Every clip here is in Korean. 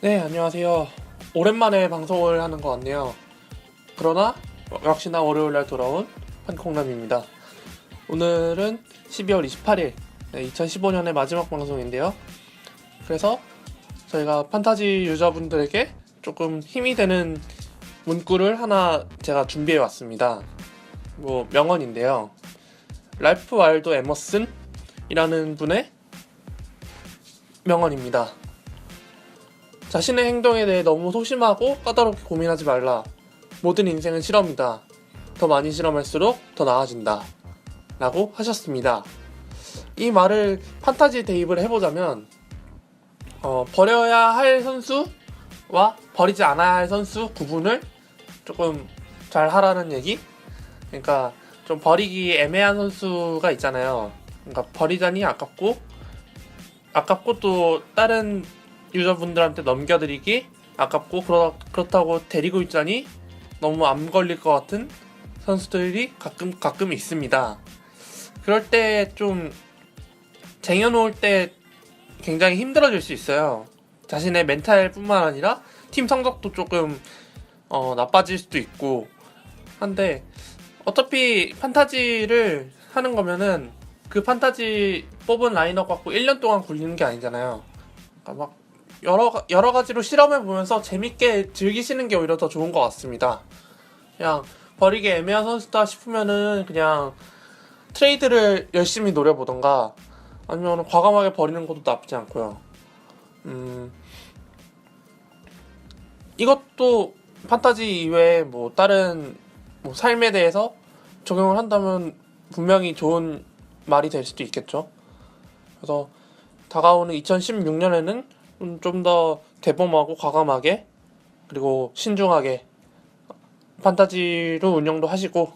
네, 안녕하세요. 오랜만에 방송을 하는 것 같네요. 그러나 역시나 월요일날 돌아온 한콩남입니다. 오늘은 12월 28일, 2015년의 마지막 방송인데요. 그래서 저희가 판타지 유저분들에게 조금 힘이 되는 문구를 하나 제가 준비해 왔습니다. 명언인데요. 랄프 왈도 에머슨이라는 분의 명언입니다. 자신의 행동에 대해 너무 소심하고 까다롭게 고민하지 말라. 모든 인생은 실험이다. 더 많이 실험할수록 더 나아진다. 라고 하셨습니다. 이 말을 판타지에 대입을 해보자면 버려야 할 선수와 버리지 않아야 할 선수 구분을 조금 잘 하라는 얘기? 그러니까 좀 버리기 애매한 선수가 있잖아요. 그러니까 버리자니 아깝고 또 다른 유저분들한테 넘겨드리기 아깝고 그렇다고 데리고 있자니 너무 안 걸릴 것 같은 선수들이 가끔 있습니다. 그럴 때 좀 쟁여놓을 때 굉장히 힘들어질 수 있어요. 자신의 멘탈뿐만 아니라 팀 성적도 조금 나빠질 수도 있고 한데 어차피 판타지를 하는 거면은 그 판타지 뽑은 라인업 갖고 1년 동안 굴리는 게 아니잖아요. 그러니까 막 여러 가지로 실험해 보면서 재밌게 즐기시는 게 오히려 더 좋은 것 같습니다. 그냥 버리기 애매한 선수다 싶으면은 그냥 트레이드를 열심히 노려보던가 아니면 과감하게 버리는 것도 나쁘지 않고요. 이것도 판타지 이외에 다른 삶에 대해서 적용을 한다면 분명히 좋은 말이 될 수도 있겠죠. 그래서 다가오는 2016년에는 좀 더 대범하고 과감하게 그리고 신중하게 판타지로 운영도 하시고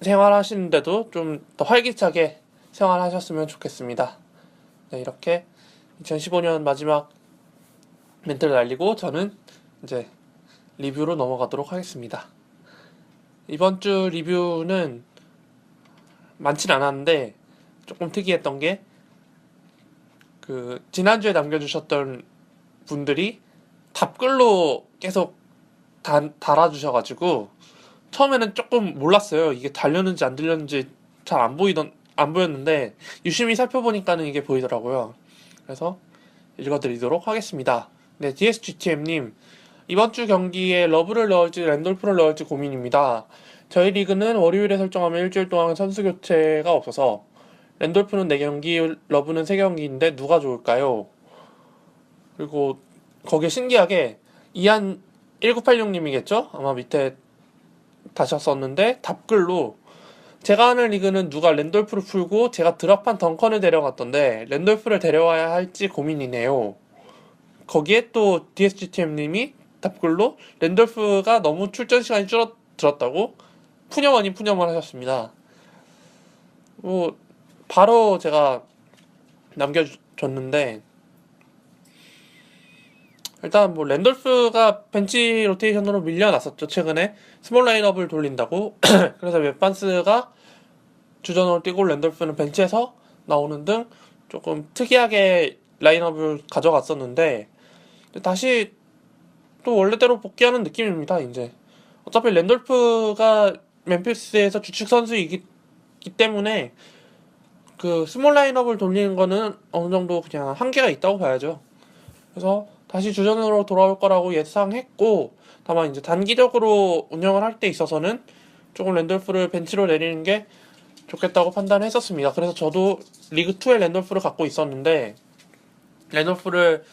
생활하시는데도 좀 더 활기차게 생활하셨으면 좋겠습니다. 네, 이렇게 2015년 마지막 멘트를 날리고 저는 이제 리뷰로 넘어가도록 하겠습니다. 이번 주 리뷰는 많진 않았는데 조금 특이했던 게 지난주에 남겨주셨던 분들이 답글로 계속 달아주셔가지고 처음에는 조금 몰랐어요. 이게 달렸는지 안 들렸는지 잘 안 보였는데 유심히 살펴보니까는 이게 보이더라고요. 그래서 읽어드리도록 하겠습니다. 네, DSGTM님, 이번 주 경기에 러브를 넣을지 랜돌프를 넣을지 고민입니다. 저희 리그는 월요일에 설정하면 일주일 동안 선수 교체가 없어서 랜돌프는 4경기, 러브는 3경기인데 누가 좋을까요? 그리고 거기에 신기하게 이한 1986님이겠죠? 아마 밑에 다셨었는데 답글로 제가 하는 리그는 누가 랜돌프를 풀고 제가 드랍한 덩컨을 데려갔던데 랜돌프를 데려와야 할지 고민이네요. 거기에 또 DSGTM님이 답글로 랜돌프가 너무 출전 시간이 줄어들었다고 푸념 아닌 푸념을 하셨습니다. 바로 제가 남겨줬는데 일단 랜돌프가 벤치 로테이션으로 밀려났었죠. 최근에 스몰 라인업을 돌린다고. 그래서 웹반스가 주전으로 뛰고 랜돌프는 벤치에서 나오는 등 조금 특이하게 라인업을 가져갔었는데 다시 또 원래대로 복귀하는 느낌입니다. 이제 어차피 랜돌프가 멤피스에서 주축 선수이기 때문에 스몰 라인업을 돌리는 거는 어느 정도 그냥 한계가 있다고 봐야죠. 그래서 다시 주전으로 돌아올 거라고 예상했고 다만 이제 단기적으로 운영을 할 때 있어서는 조금 랜돌프를 벤치로 내리는 게 좋겠다고 판단했었습니다. 그래서 저도 리그2의 랜돌프를 갖고 있었는데 랜돌프를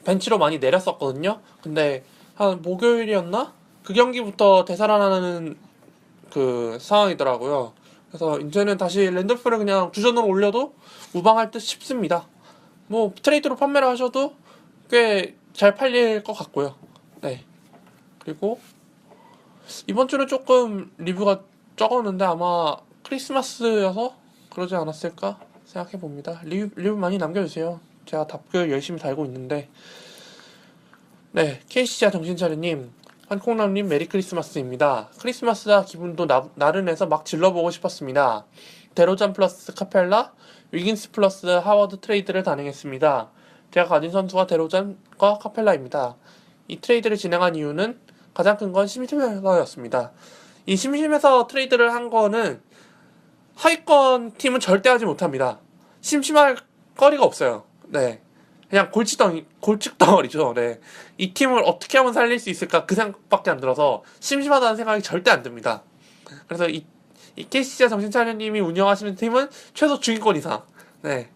벤치로 많이 내렸었거든요. 근데 한 목요일이었나? 그 경기부터 되살아나는 상황이더라고요. 그래서 이제는 다시 랜돌프를 그냥 주전으로 올려도 무방할 듯 싶습니다. 트레이드로 판매를 하셔도 꽤 잘 팔릴 것 같고요. 네. 그리고 이번 주는 조금 리뷰가 적었는데 아마 크리스마스여서 그러지 않았을까 생각해 봅니다. 리뷰 많이 남겨주세요. 제가 답글 열심히 달고 있는데. 네, KC자 정신차려님, 한콩남님 메리 크리스마스입니다. 크리스마스라 기분도 나른해서 막 질러보고 싶었습니다. 데로잔 플러스 카펠라, 위긴스 플러스 하워드 트레이드를 단행했습니다. 제가 가진 선수가 데로잔과 카펠라입니다. 이 트레이드를 진행한 이유는 가장 큰 건 심심해서였습니다. 이 심심해서 트레이드를 한 거는 하위권 팀은 절대 하지 못합니다. 심심할 거리가 없어요. 네. 그냥 골칫덩어리죠. 네. 이 팀을 어떻게 하면 살릴 수 있을까 그 생각밖에 안 들어서 심심하다는 생각이 절대 안 듭니다. 그래서 이 KCC와 정신차려님이 운영하시는 팀은 최소 중위권 이상. 네.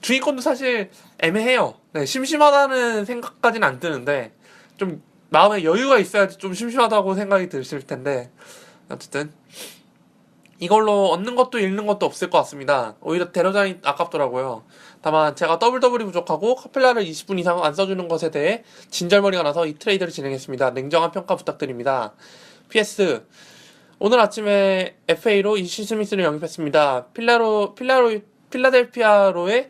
중위권도 사실 애매해요. 네. 심심하다는 생각까지는 안 드는데 좀 마음에 여유가 있어야지 좀 심심하다고 생각이 드실 텐데 어쨌든 이걸로 얻는 것도 잃는 것도 없을 것 같습니다. 오히려 데로잔이 아깝더라고요. 다만 제가 더블이 부족하고 카펠라를 20분 이상 안 써주는 것에 대해 진절머리가 나서 이 트레이드를 진행했습니다. 냉정한 평가 부탁드립니다. PS 오늘 아침에 FA로 이시 스미스를 영입했습니다. 필라델피아로의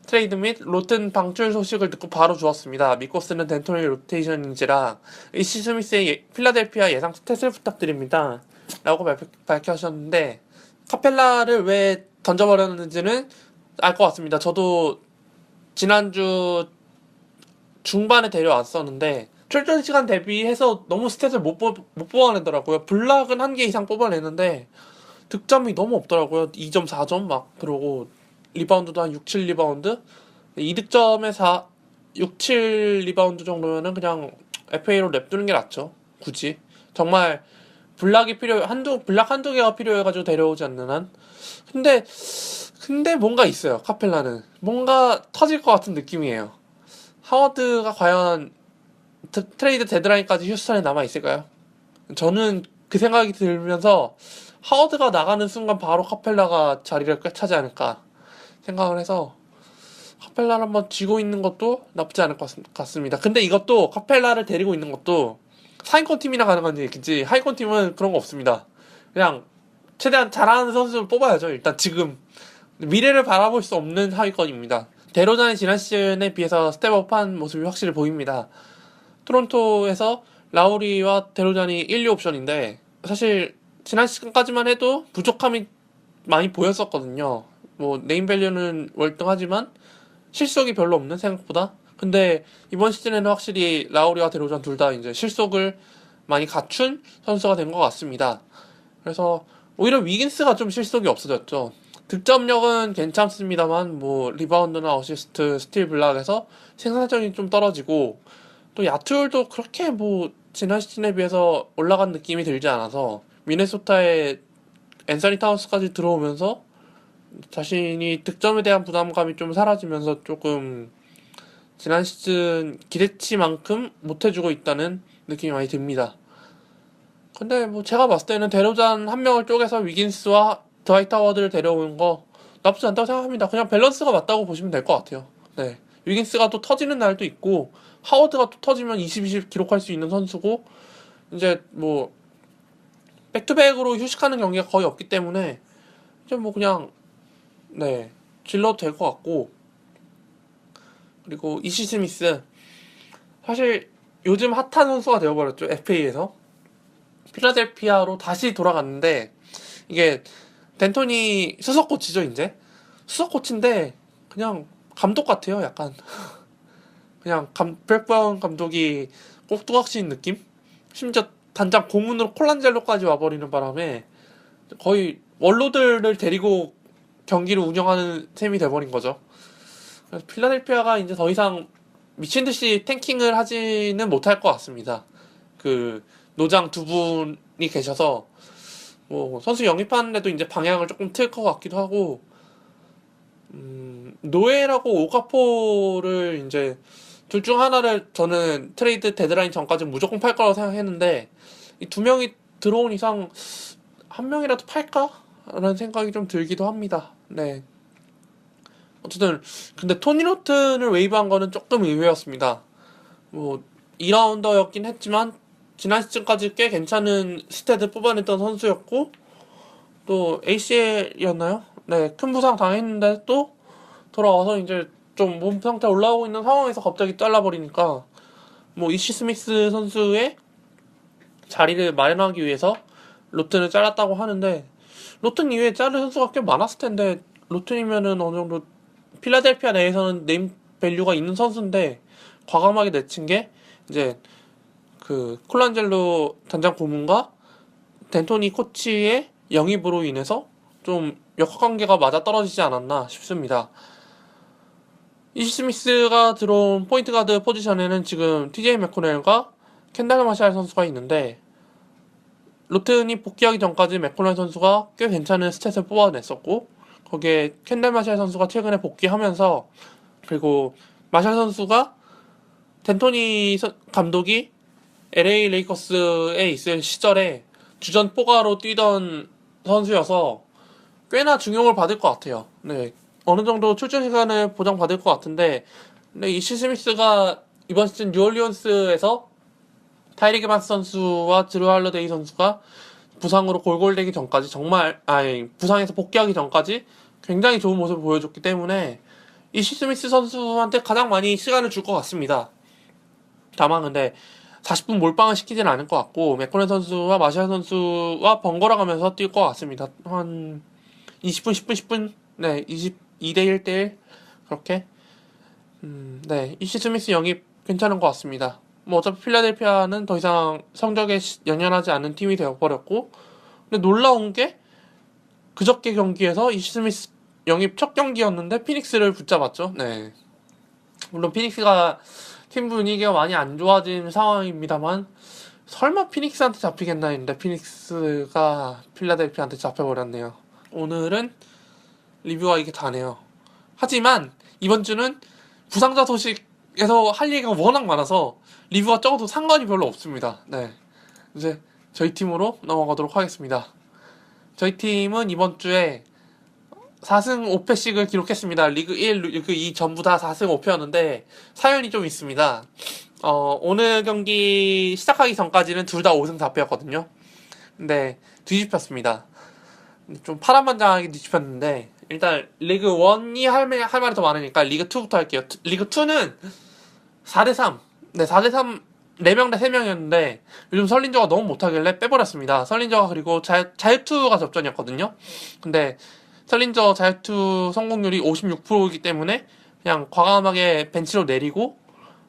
트레이드 및 로튼 방출 소식을 듣고 바로 주었습니다. 믿고 쓰는 덴토니 로테이션인지라 이시 스미스의 필라델피아 예상 스탯을 부탁드립니다. 라고 밝혀주셨는데 카펠라를 왜 던져버렸는지는 알 것 같습니다. 저도 지난주 중반에 데려왔었는데 출전 시간 대비해서 너무 스탯을 못 뽑아내더라고요. 블락은 1개 이상 뽑아내는데 득점이 너무 없더라고요. 2점, 4점 막 그러고 리바운드도 한 6, 7 리바운드 2득점에 6, 7 리바운드 정도면은 그냥 FA로 냅두는 게 낫죠. 굳이 정말 블락 한두 개가 필요해가지고 데려오지 않는 한. 근데 뭔가 있어요. 카펠라는 뭔가 터질 것 같은 느낌이에요. 하워드가 과연 트레이드 데드라인까지 휴스턴에 남아있을까요? 저는 그 생각이 들면서 하워드가 나가는 순간 바로 카펠라가 자리를 꿰차지 않을까 생각을 해서 카펠라를 한번 쥐고 있는 것도 나쁘지 않을 것 같습니다. 근데 이것도 카펠라를 데리고 있는 것도 상위권 팀이나 가능한 얘기지 하위권 팀은 그런 거 없습니다. 그냥 최대한 잘하는 선수를 뽑아야죠. 일단 지금 미래를 바라볼 수 없는 하위권입니다. 데로잔의 지난 시즌에 비해서 스텝업한 모습이 확실히 보입니다. 토론토에서 라우리와 데로잔이 1, 2 옵션인데 사실 지난 시즌까지만 해도 부족함이 많이 보였었거든요. 뭐 네임밸류는 월등하지만 실속이 별로 없는 생각보다. 근데 이번 시즌에는 확실히 라우리와 데로잔 둘 다 이제 실속을 많이 갖춘 선수가 된 것 같습니다. 그래서 오히려 위긴스가 좀 실속이 없어졌죠. 득점력은 괜찮습니다만 뭐 리바운드나 어시스트, 스틸 블락에서 생산성이 좀 떨어지고 또 야투율도 그렇게 뭐 지난 시즌에 비해서 올라간 느낌이 들지 않아서 미네소타에 앤서니 타운스까지 들어오면서 자신이 득점에 대한 부담감이 좀 사라지면서 조금 지난 시즌 기대치만큼 못해주고 있다는 느낌이 많이 듭니다. 근데 뭐 제가 봤을 때는 데로잔 한 명을 쪼개서 위긴스와 드와이트 하워드를 데려오는 거 나쁘지 않다고 생각합니다. 그냥 밸런스가 맞다고 보시면 될 것 같아요. 네. 위긴스가 또 터지는 날도 있고 하워드가 또 터지면 20 기록할 수 있는 선수고 이제 뭐 백투백으로 휴식하는 경기가 거의 없기 때문에 이제 뭐 그냥 네 질러도 될 것 같고 그리고 이시 스미스 사실 요즘 핫한 선수가 되어버렸죠. FA에서 필라델피아로 다시 돌아갔는데 이게 덴토니 수석 코치죠. 이제 수석 코치인데 그냥 감독 같아요. 약간 그냥 브렉 브라운 감독이 꼭두각시인 느낌? 심지어 단장 고문으로 콜란젤로까지 와버리는 바람에 거의 원로들을 데리고 경기를 운영하는 셈이 돼버린 거죠. 그래서 필라델피아가 이제 더 이상 미친듯이 탱킹을 하지는 못할 것 같습니다. 그 노장 두 분이 계셔서 뭐 선수 영입하는데도 이제 방향을 조금 틀 것 같기도 하고 노엘하고 오카포를 이제 둘 중 하나를 저는 트레이드 데드라인 전까지 무조건 팔 거라고 생각했는데 이 두 명이 들어온 이상 한 명이라도 팔까? 라는 생각이 좀 들기도 합니다. 네. 어쨌든 근데 토니 로튼을 웨이브한 거는 조금 의외였습니다. 뭐 2라운더였긴 했지만 지난 시즌까지 꽤 괜찮은 스탯을 뽑아냈던 선수였고 또 ACL이었나요? 네, 큰 부상 당했는데 또 돌아와서 이제 좀 몸 상태 올라오고 있는 상황에서 갑자기 잘라버리니까 뭐 이시 스미스 선수의 자리를 마련하기 위해서 로튼을 잘랐다고 하는데 로튼 이외에 자른 선수가 꽤 많았을 텐데 로튼이면은 어느 정도 필라델피아 내에서는 네임 밸류가 있는 선수인데 과감하게 내친 게 이제 그 콜란젤로 단장 고문과 덴토니 코치의 영입으로 인해서 좀 역학관계가 맞아 떨어지지 않았나 싶습니다. 이시 스미스가 들어온 포인트 가드 포지션에는 지금 TJ 맥코넬과 켄달 마샬 선수가 있는데 로튼이 복귀하기 전까지 맥코넬 선수가 꽤 괜찮은 스탯을 뽑아냈었고 거기에 켄달 마샬 선수가 최근에 복귀하면서 그리고 마샬 선수가 덴토니 감독이 LA 레이커스에 있을 시절에 주전 포가로 뛰던 선수여서 꽤나 중용을 받을 것 같아요. 네, 어느 정도 출전 시간을 보장받을 것 같은데 근데 이시 스미스가 이번 시즌 뉴올리언스에서 타이리그 마스 선수와 드루 할러데이 선수가 부상으로 골골되기 전까지 부상에서 복귀하기 전까지 굉장히 좋은 모습을 보여줬기 때문에 이시 스미스 선수한테 가장 많이 시간을 줄 것 같습니다. 다만 근데 40분 몰빵을 시키지는 않을 것 같고 맥코넬 선수와 마샬 선수와 번갈아 가면서 뛸 것 같습니다. 한 20분, 10분, 10분 네, 2대 1대 1 그렇게 네, 이시 스미스 영입 괜찮은 것 같습니다. 뭐 어차피 필라델피아는 더 이상 성적에 연연하지 않는 팀이 되어버렸고 근데 놀라운 게 그저께 경기에서 이시 스미스 영입 첫 경기였는데 피닉스를 붙잡았죠. 네, 물론 피닉스가 팀 분위기가 많이 안 좋아진 상황입니다만 설마 피닉스한테 잡히겠나 했는데 피닉스가 필라델피아한테 잡혀버렸네요. 오늘은 리뷰가 이게 다네요. 하지만 이번 주는 부상자 소식에서 할 얘기가 워낙 많아서 리뷰가 적어도 상관이 별로 없습니다. 네, 이제 저희 팀으로 넘어가도록 하겠습니다. 저희 팀은 이번 주에 4승 5패씩을 기록했습니다. 리그 1, 리그 2 전부 다 4승 5패였는데 사연이 좀 있습니다. 오늘 경기 시작하기 전까지는 둘 다 5승 4패였거든요. 근데 뒤집혔습니다. 좀 파란만장하게 뒤집혔는데 일단 리그 1이 할 말이 더 많으니까 리그 2부터 할게요. 리그 2는 4대3 네, 4대3 4명 대 3명이었는데 요즘 설린저가 너무 못하길래 빼버렸습니다. 설린저가 그리고 자유투가 접전이었거든요. 근데 설린저 자유투 성공률이 56%이기 때문에 그냥 과감하게 벤치로 내리고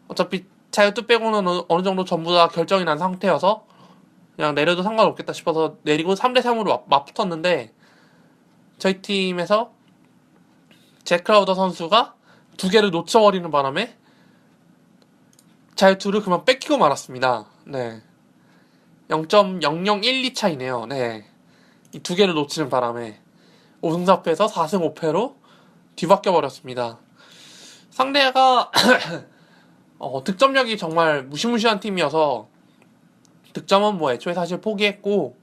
어차피 자유투 빼고는 어느 정도 전부 다 결정이 난 상태여서 그냥 내려도 상관없겠다 싶어서 내리고 3대3으로 맞붙었는데 저희 팀에서 잭 크라우더 선수가 2개를 놓쳐버리는 바람에 자유투를 그만 뺏기고 말았습니다. 네, 0.0012 차이네요. 네, 이 2개를 놓치는 바람에 5승 4패에서 4승 5패로 뒤바뀌어 버렸습니다. 상대가 득점력이 정말 무시무시한 팀이어서 득점은 뭐 애초에 사실 포기했고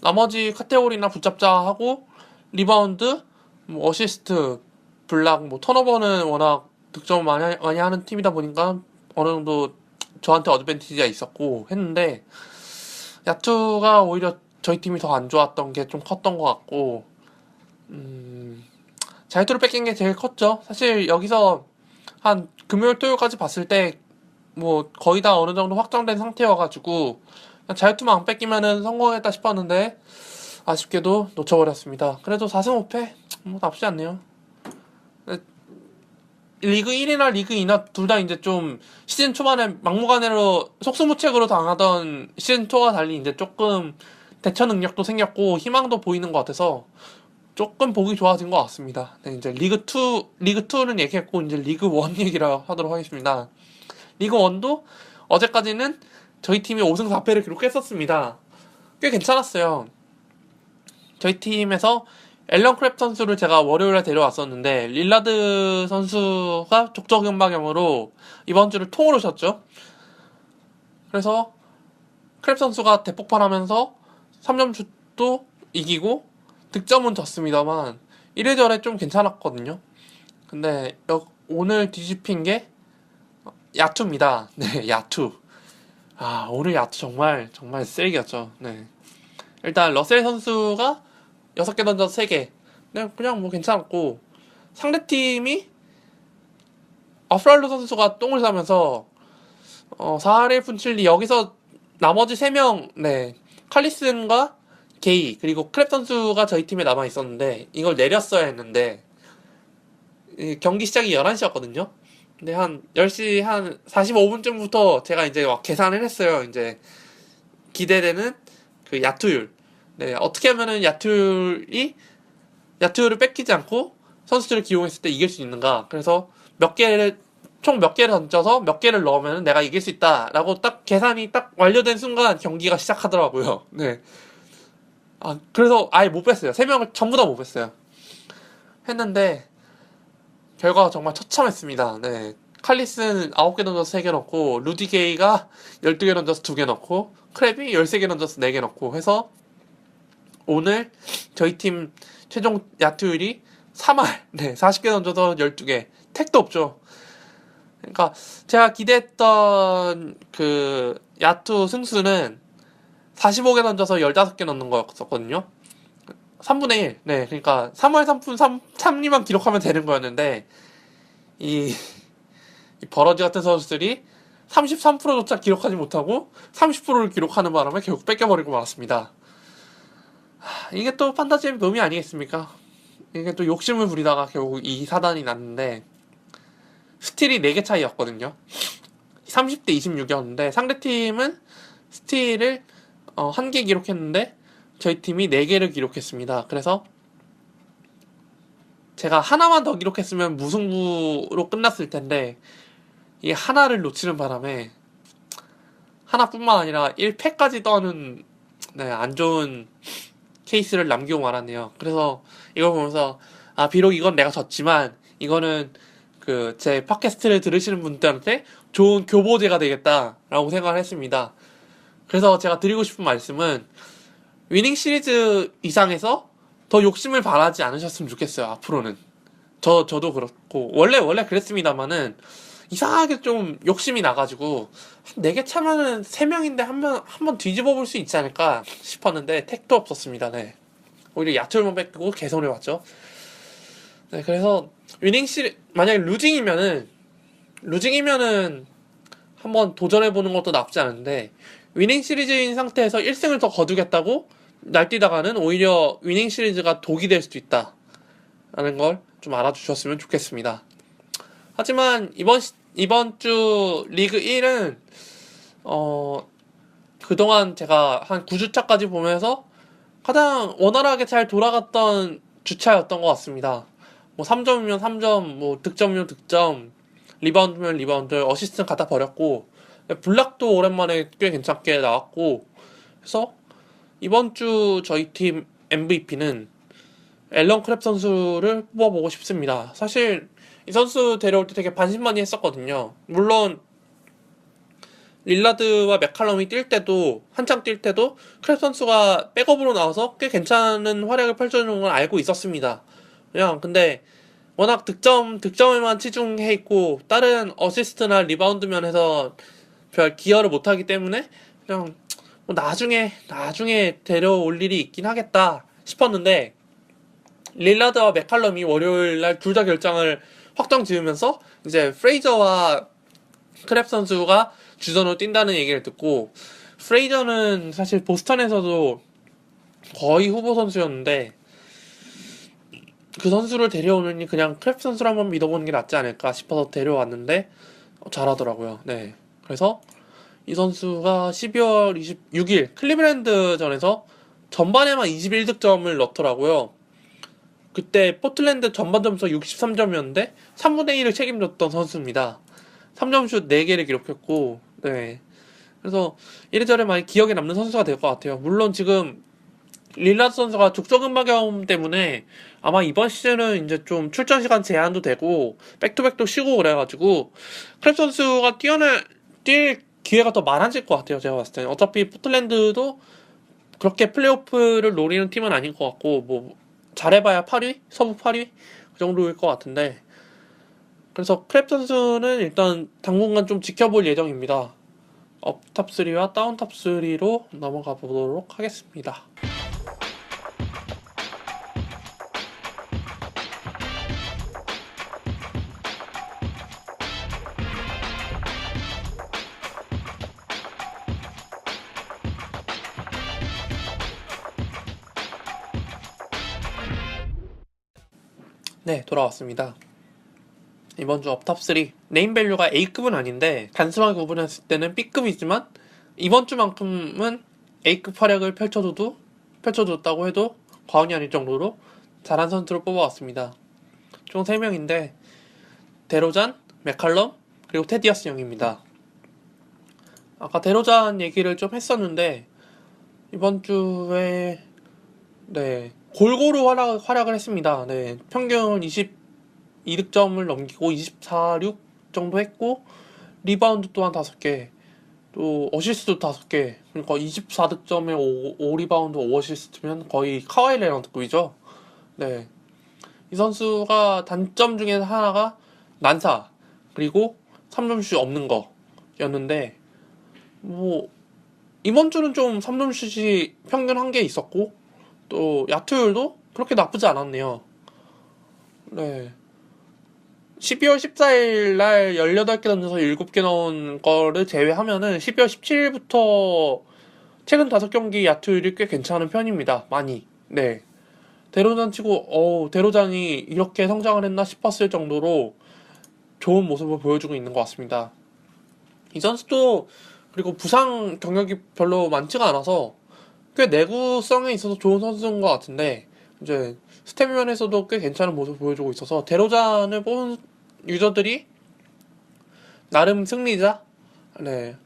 나머지 카테고리나 붙잡자 하고 리바운드, 뭐 어시스트, 블락, 뭐 턴오버는 워낙 득점을 많이 하는 팀이다 보니까 어느 정도 저한테 어드밴티지가 있었고 했는데 야투가 오히려 저희 팀이 더 안 좋았던 게 좀 컸던 것 같고 자유투를 뺏긴 게 제일 컸죠. 사실 여기서 한 금요일 토요일까지 봤을 때 뭐 거의 다 어느 정도 확정된 상태여가지고 자유투만 안 뺏기면은 성공했다 싶었는데 아쉽게도 놓쳐버렸습니다. 그래도 4승 5패 뭐 나쁘지 않네요. 리그 1이나 리그 2나 둘 다 이제 좀 시즌 초반에 막무가내로 속수무책으로 당하던 시즌 초와 달리 이제 조금 대처 능력도 생겼고 희망도 보이는 것 같아서 조금 보기 좋아진 것 같습니다. 네, 이제 리그2는 얘기했고 이제 리그 1 얘기를 하도록 하겠습니다. 리그 1도 어제까지는 저희 팀이 5승 4패를 기록했었습니다. 꽤 괜찮았어요. 저희 팀에서 앨런 크랩 선수를 제가 월요일에 데려왔었는데 릴라드 선수가 족저근막염으로 이번 주를 통으로 쉬었죠. 그래서 크랩 선수가 대폭발하면서 3점슛도 이기고 득점은 졌습니다만 이래저래 좀 괜찮았거든요. 근데 오늘 뒤집힌 게 야투입니다. 네, 야투. 오늘 야투 정말 쓰레기였죠. 네. 일단 러셀 선수가 6개 던져서 3개. 그냥 뭐 괜찮았고 상대팀이 아프랄로 선수가 똥을 싸면서 4할 1푼 7리 여기서 나머지 3명 네, 칼리슨과 게이 그리고 크랩 선수가 저희 팀에 남아 있었는데 이걸 내렸어야 했는데 경기 시작이 11시였거든요. 근데 한 10시 한 45분쯤부터 제가 이제 막 계산을 했어요. 이제 기대되는 그 야투율. 네, 어떻게 하면은 야투율을 뺏기지 않고 선수들을 기용했을 때 이길 수 있는가. 그래서 총 몇 개를 던져서 몇 개를 넣으면 내가 이길 수 있다라고 딱 계산이 딱 완료된 순간 경기가 시작하더라고요. 네. 그래서 아예 못 뺐어요. 3명을 전부 다 못 뺐어요. 했는데, 결과가 정말 처참했습니다. 네. 칼리스는 9개 던져서 3개 넣고, 루디게이가 12개 던져서 2개 넣고, 크랩이 13개 던져서 4개 넣고 해서, 오늘 저희 팀 최종 야투율이 3할, 네, 40개 던져서 12개. 택도 없죠. 그러니까 제가 기대했던 그 야투 승수는 45개 던져서 15개 넣는 거였었거든요. 3분의 1. 네, 그러니까 3할 3푼 3리만 기록하면 되는 거였는데 이 버러지 같은 선수들이 33%조차 기록하지 못하고 30%를 기록하는 바람에 결국 뺏겨버리고 말았습니다. 이게 또 판타지의 묘미 아니겠습니까? 이게 또 욕심을 부리다가 결국 이 사단이 났는데 스틸이 4개 차이였거든요. 30대 26이었는데 상대팀은 스틸을 1개 기록했는데 저희 팀이 4개를 기록했습니다. 그래서 제가 하나만 더 기록했으면 무승부로 끝났을 텐데 이 하나를 놓치는 바람에 하나뿐만 아니라 1패까지 떠는 네, 안 좋은 케이스를 남기고 말았네요. 그래서 이걸 보면서 비록 이건 내가 졌지만 이거는 그 제 팟캐스트를 들으시는 분들한테 좋은 교보제가 되겠다라고 생각을 했습니다. 그래서 제가 드리고 싶은 말씀은 위닝 시리즈 이상에서 더 욕심을 바라지 않으셨으면 좋겠어요. 앞으로는 저도 그렇고 원래 그랬습니다만은 이상하게 좀 욕심이 나가지고 4개 차면은 3명인데 한번 뒤집어 볼 수 있지 않을까 싶었는데 택도 없었습니다. 네. 오히려 야투율만 뺏기고 개선해왔죠. 네, 그래서 만약에 루징이면은 한번 도전해보는 것도 나쁘지 않은데 위닝 시리즈인 상태에서 1승을 더 거두겠다고 날뛰다가는 오히려 위닝 시리즈가 독이 될 수도 있다 라는 걸 좀 알아주셨으면 좋겠습니다. 하지만 이번 주 리그 1은 그동안 제가 한 9주차까지 보면서 가장 원활하게 잘 돌아갔던 주차였던 것 같습니다. 뭐 3점이면 3점, 뭐 득점이면 득점, 리바운드면 리바운드, 어시스트는 갖다 버렸고 블락도 오랜만에 꽤 괜찮게 나왔고 그래서 이번 주 저희 팀 MVP는 앨런 크랩 선수를 뽑아보고 싶습니다. 사실 이 선수 데려올 때 되게 반신반의했었거든요. 물론 릴라드와 맥칼럼이 한창 뛸 때도 크랩 선수가 백업으로 나와서 꽤 괜찮은 활약을 펼쳐주는 걸 알고 있었습니다. 근데 워낙 득점에만 치중해 있고 다른 어시스트나 리바운드 면에서 별 기여를 못하기 때문에 그냥 뭐 나중에 데려올 일이 있긴 하겠다 싶었는데 릴라드와 맥칼럼이 월요일날 둘 다 결장을 확정 지으면서 이제 프레이저와 크랩 선수가 주전으로 뛴다는 얘기를 듣고 프레이저는 사실 보스턴에서도 거의 후보 선수였는데 그 선수를 데려오느니 그냥 크랩 선수를 한번 믿어보는 게 낫지 않을까 싶어서 데려왔는데 잘하더라고요. 네. 그래서 이 선수가 12월 26일 클리브랜드전에서 전반에만 21득점을 넣더라고요. 그때 포틀랜드 전반 점수 63점이었는데 3분의 1을 책임졌던 선수입니다. 3점슛 4개를 기록했고 네. 그래서 이래저래 많이 기억에 남는 선수가 될 것 같아요. 물론 지금 릴라드 선수가 족저근막염 때문에 아마 이번 시즌은 이제 좀 출전 시간 제한도 되고 백투백도 쉬고 그래가지고 크랩 선수가 뛸 기회가 더 많아질 것 같아요. 제가 봤을 때는 어차피 포틀랜드도 그렇게 플레이오프를 노리는 팀은 아닌 것 같고 뭐 잘해봐야 8위? 서부 8위? 그 정도일 것 같은데 그래서 크랩 선수는 일단 당분간 좀 지켜볼 예정입니다. 업 탑3와 다운 탑3로 넘어가 보도록 하겠습니다. 네, 돌아왔습니다. 이번 주 업탑3 네임밸류가 A급은 아닌데 단순하게 구분했을 때는 B급이지만 이번 주만큼은 A급 활약을 펼쳐줬다고 해도 과언이 아닐 정도로 잘한 선수를 뽑아왔습니다. 총 3명인데 데로잔, 맥칼럼, 그리고 테디어스 형입니다. 아까 데로잔 얘기를 좀 했었는데 이번 주에 골고루 활약을 했습니다. 평균 22득점을 넘기고 24, 6 정도 했고 리바운드 또한 5개, 또 어시스트도 5개, 그러니까 24득점에 5리바운드 5어시스트면 거의 카와이 레너드급이죠. 이 선수가 단점 중에 하나가 난사, 그리고 3점슛이 없는 거였는데 이번 주는 좀 3점슛이 평균 1개 있었고 또 야투율도 그렇게 나쁘지 않았네요. 12월 14일 날 18개 던져서 7개 넣은 거를 제외하면은 12월 17일부터 최근 5경기 야투율이 꽤 괜찮은 편입니다. 많이. 데로잔 치고 데로잔이 이렇게 성장을 했나 싶었을 정도로 좋은 모습을 보여주고 있는 것 같습니다. 이 선수도 그리고 부상 경력이 별로 많지가 않아서 꽤 내구성에 있어서 좋은 선수인 것 같은데 이제 스텝 면에서도 꽤 괜찮은 모습을 보여주고 있어서 데로잔을 뽑은 유저들이 나름 승리자.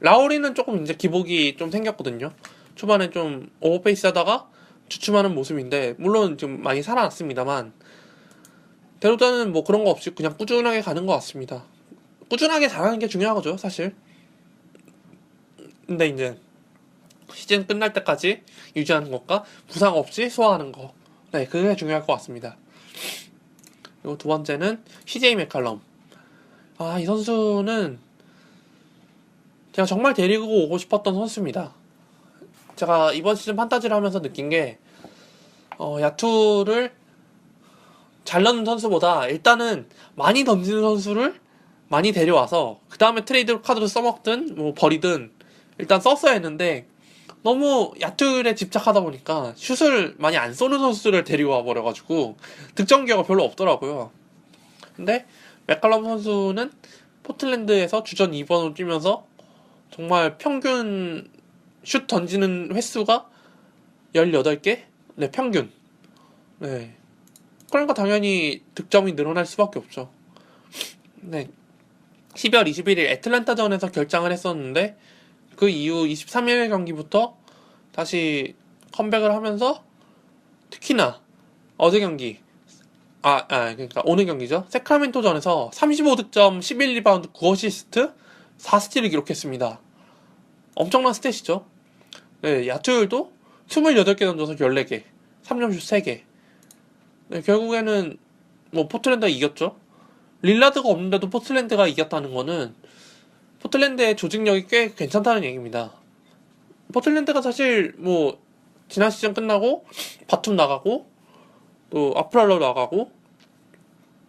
라우리는 조금 이제 기복이 좀 생겼거든요. 초반에 좀 오버페이스 하다가 주춤하는 모습인데 물론 좀 많이 살아났습니다만 데로잔은 뭐 그런 거 없이 그냥 꾸준하게 가는 것 같습니다. 꾸준하게 잘하는 게 중요하죠, 사실. 근데 이제 시즌 끝날 때까지 유지하는 것과 부상 없이 소화하는 거, 그게 중요할 것 같습니다. 그리고 두 번째는 CJ 맥칼럼. 이 선수는 제가 정말 데리고 오고 싶었던 선수입니다. 제가 이번 시즌 판타지를 하면서 느낀 게 야투를 잘 넣는 선수보다 일단은 많이 던지는 선수를 많이 데려와서 그 다음에 트레이드 카드로 써먹든 뭐 버리든 일단 썼어야 했는데 너무 야투에 집착하다 보니까 슛을 많이 안 쏘는 선수를 데리고 와버려가지고 득점 기회가 별로 없더라고요. 근데 맥칼럼 선수는 포틀랜드에서 주전 2번으로 뛰면서 정말 평균 슛 던지는 횟수가 18개? 평균. 그러니까 당연히 득점이 늘어날 수밖에 없죠. 12월 21일 애틀랜타전에서 결장을 했었는데 그 이후 23일 경기부터 다시 컴백을 하면서 특히나 어제 경기 그러니까 오늘 경기죠. 세크라멘토전에서 35득점 11리바운드 9어시스트 4스틸을 기록했습니다. 엄청난 스탯이죠. 야투율도 28개 던져서 14개 3점슛 3개. 결국에는 뭐 포틀랜드가 이겼죠. 릴라드가 없는데도 포틀랜드가 이겼다는 거는 포틀랜드의 조직력이 꽤 괜찮다는 얘기입니다. 포틀랜드가 사실 뭐 지난 시즌 끝나고 바툼 나가고 또 아프랄러 나가고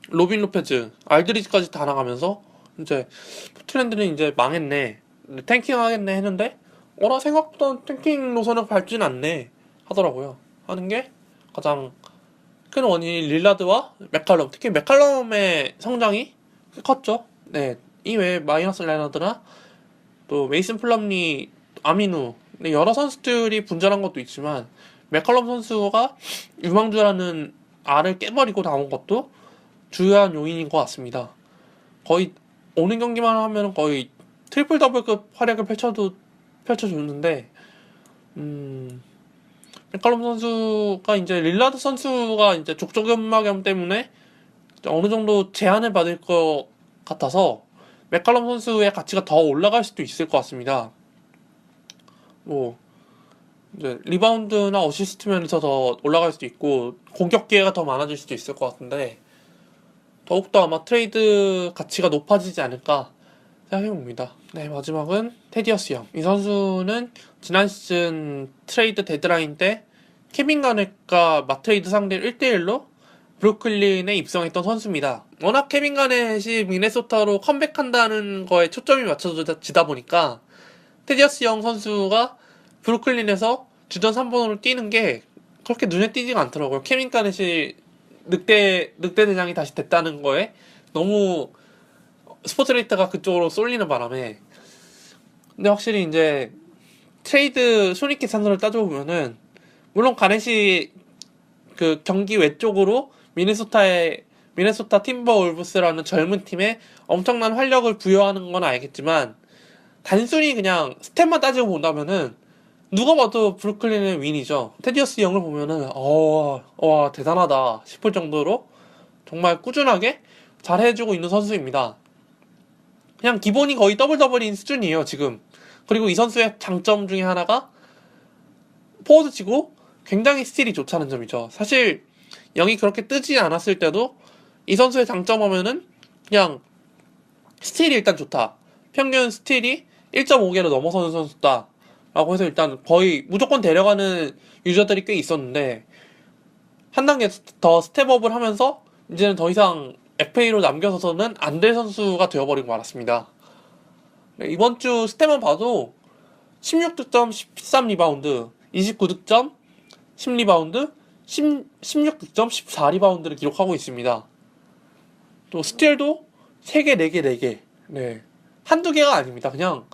로빈 로페즈, 알드리지까지 다 나가면서 이제 포틀랜드는 이제 망했네, 탱킹 하겠네 했는데 나 생각보다 탱킹 노선을 밟진 않네 하더라고요. 하는 게 가장 큰 원인이 릴라드와 맥칼럼, 특히 맥칼럼의 성장이 컸죠. 이외에 마이너스 레너드나 또 메이슨 플럼리, 아미누 여러 선수들이 분전한 것도 있지만 맥칼럼 선수가 유망주라는 알을 깨버리고 나온 것도 주요한 요인인 것 같습니다. 거의 오는 경기만 하면 거의 트리플 더블급 활약을 펼쳐줬는데 맥칼럼 선수가 이제 릴라드 선수가 이제 족저근막염 때문에 어느 정도 제한을 받을 것 같아서 맥칼럼 선수의 가치가 더 올라갈 수도 있을 것 같습니다. 뭐 이제 리바운드나 어시스트 면에서 더 올라갈 수도 있고 공격 기회가 더 많아질 수도 있을 것 같은데 더욱더 아마 트레이드 가치가 높아지지 않을까 생각해봅니다. 마지막은 테디어스 형. 이 선수는 지난 시즌 트레이드 데드라인 때 케빈 가넷과 마트레이드 상대를 1대1로 브루클린에 입성했던 선수입니다. 워낙 케빈 가넷이 미네소타로 컴백한다는 거에 초점이 맞춰지다 보니까 테디어스 형 선수가 브루클린에서 주전 3번으로 뛰는 게 그렇게 눈에 띄지가 않더라고요. 케빈 가넷이 늑대 대장이 다시 됐다는 거에 너무 스포트레이트가 그쪽으로 쏠리는 바람에. 근데 확실히 이제 트레이드 손익 계산서를 따져보면은, 물론 가넷이 그 경기 외쪽으로 미네소타 팀버울브스라는 젊은 팀에 엄청난 활력을 부여하는 건 알겠지만, 단순히 그냥 스탯만 따지고 본다면은 누가 봐도 브루클린의 윈이죠. 테디어스 영을 보면은 와 대단하다 싶을 정도로 정말 꾸준하게 잘해주고 있는 선수입니다. 그냥 기본이 거의 더블인 수준이에요 지금. 그리고 이 선수의 장점 중에 하나가 포워드 치고 굉장히 스틸이 좋다는 점이죠. 사실 영이 그렇게 뜨지 않았을 때도 이 선수의 장점 하면은 그냥 스틸이 일단 좋다, 평균 스틸이 1.5개로 넘어서는 선수다 라고 해서 일단 거의 무조건 데려가는 유저들이 꽤 있었는데, 한 단계 더 스텝업을 하면서 이제는 더 이상 FA로 남겨서는 안 될 선수가 되어버리고 말았습니다. 이번 주 스탯만 봐도 16득점, 13리바운드, 29득점, 10리바운드, 16득점, 14리바운드를 기록하고 있습니다. 또 스틸도 3개, 4개, 4개. 네. 한두 개가 아닙니다. 그냥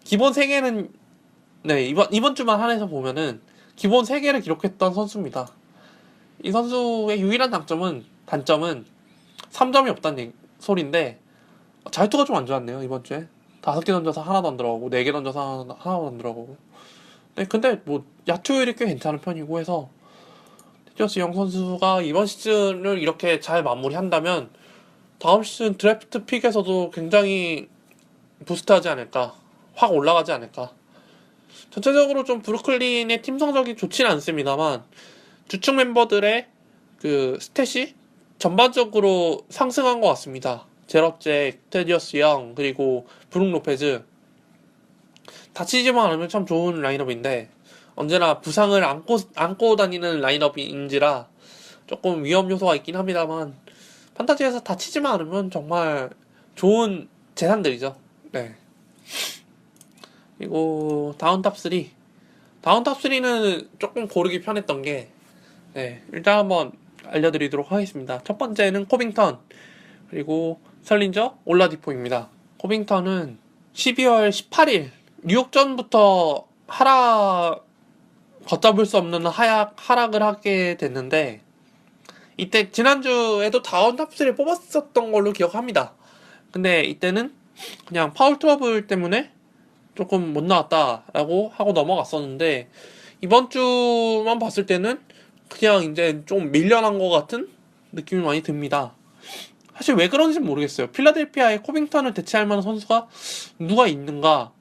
기본 3개는 네, 이번 주만 한해서 보면은 기본 3개를 기록했던 선수입니다. 이 선수의 유일한 단점은 3점이 없다는 소리인데, 자유투가 좀 안 좋았네요, 이번 주에. 5개 던져서 하나도 안 들어가고, 4개 던져서 하나도 안 들어가고. 네, 근데 뭐, 야투율이 꽤 괜찮은 편이고 해서, 테디어스 영 선수가 이번 시즌을 이렇게 잘 마무리한다면, 다음 시즌 드래프트 픽에서도 굉장히 부스트하지 않을까, 확 올라가지 않을까. 전체적으로 좀 브루클린의 팀 성적이 좋지는 않습니다만, 주축 멤버들의 그 스탯이 전반적으로 상승한 것 같습니다. 제럽 잭, 테디어스 영, 그리고 브룩 로페즈. 다치지만 않으면 참 좋은 라인업인데, 언제나 부상을 안고 다니는 라인업인지라 조금 위험 요소가 있긴 합니다만, 판타지에서 다치지만 않으면 정말 좋은 재산들이죠. 네. 그리고 다운 탑3. 다운 탑3는 조금 고르기 편했던 게, 네, 일단 한번 알려드리도록 하겠습니다. 첫 번째는 코빙턴, 그리고 설린저, 올라디포입니다. 코빙턴은 12월 18일 뉴욕전부터 걷잡을 수 없는 하락을 하게 됐는데, 이때 지난주에도 다운 탑3를 뽑았었던 걸로 기억합니다. 근데 이때는 그냥 파울 트러블 때문에 조금 못 나왔다라고 하고 넘어갔었는데, 이번 주만 봤을 때는 그냥 이제 좀 밀려난 것 같은 느낌이 많이 듭니다. 사실 왜 그런지 모르겠어요. 필라델피아에 코빙턴을 대체할 만한 선수가 누가 있는가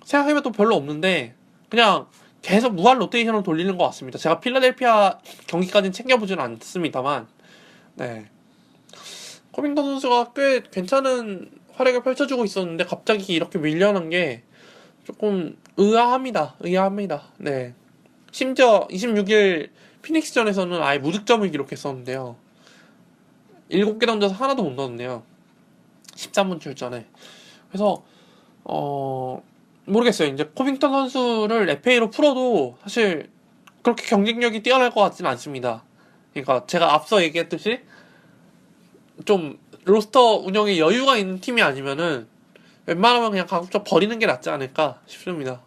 생각해봐도 별로 없는데, 그냥 계속 무한 로테이션을 돌리는 것 같습니다. 제가 필라델피아 경기까지는 챙겨보지는 않습니다만, 네, 코빙턴 선수가 꽤 괜찮은 활약을 펼쳐주고 있었는데 갑자기 이렇게 밀려난 게 조금 의아합니다. 네. 심지어 26일 피닉스전에서는 아예 무득점을 기록했었는데요. 7개 던져서 하나도 못 넣었네요. 13분 출전에. 그래서 모르겠어요. 이제 코빙턴 선수를 FA로 풀어도 사실 그렇게 경쟁력이 뛰어날 것 같지는 않습니다. 그러니까 제가 앞서 얘기했듯이 좀 로스터 운영에 여유가 있는 팀이 아니면은 웬만하면 그냥 가급적 버리는 게 낫지 않을까 싶습니다.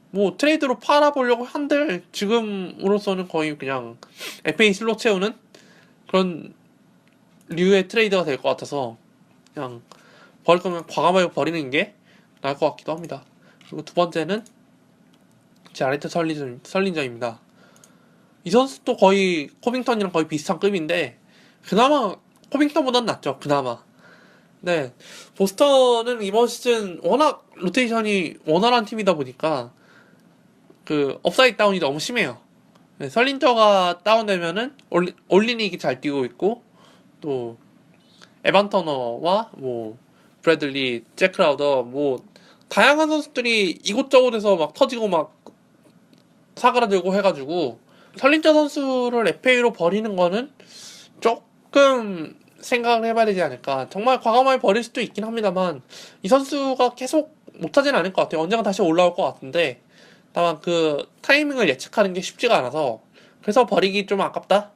뭐 트레이드로 팔아보려고 한들 지금으로서는 거의 그냥 FA 슬롯 채우는 그런 류의 트레이드가 될 것 같아서 그냥 버릴 거면 과감하게 버리는 게 나을 것 같기도 합니다. 그리고 두 번째는 자레트 설린저입니다. 이 선수도 거의 코빙턴이랑 거의 비슷한 급인데 그나마 코빙턴보단 낫죠. 그나마. 네, 보스턴은 이번 시즌 워낙 로테이션이 원활한 팀이다 보니까 그 업사이드 다운이 너무 심해요. 네, 설린저가 다운되면은 올리닉이 잘 뛰고 있고, 또 에반 터너와 뭐 브래들리, 잭 크라우더, 뭐 다양한 선수들이 이곳저곳에서 막 터지고 막 사그라들고 해가지고 설린저 선수를 FA로 버리는 거는 조금 생각을 해봐야 되지 않을까. 정말 과감하게 버릴 수도 있긴 합니다만 이 선수가 계속 못하진 않을 것 같아요. 언젠가 다시 올라올 것 같은데, 다만 그 타이밍을 예측하는 게 쉽지가 않아서 그래서 버리기 좀 아깝다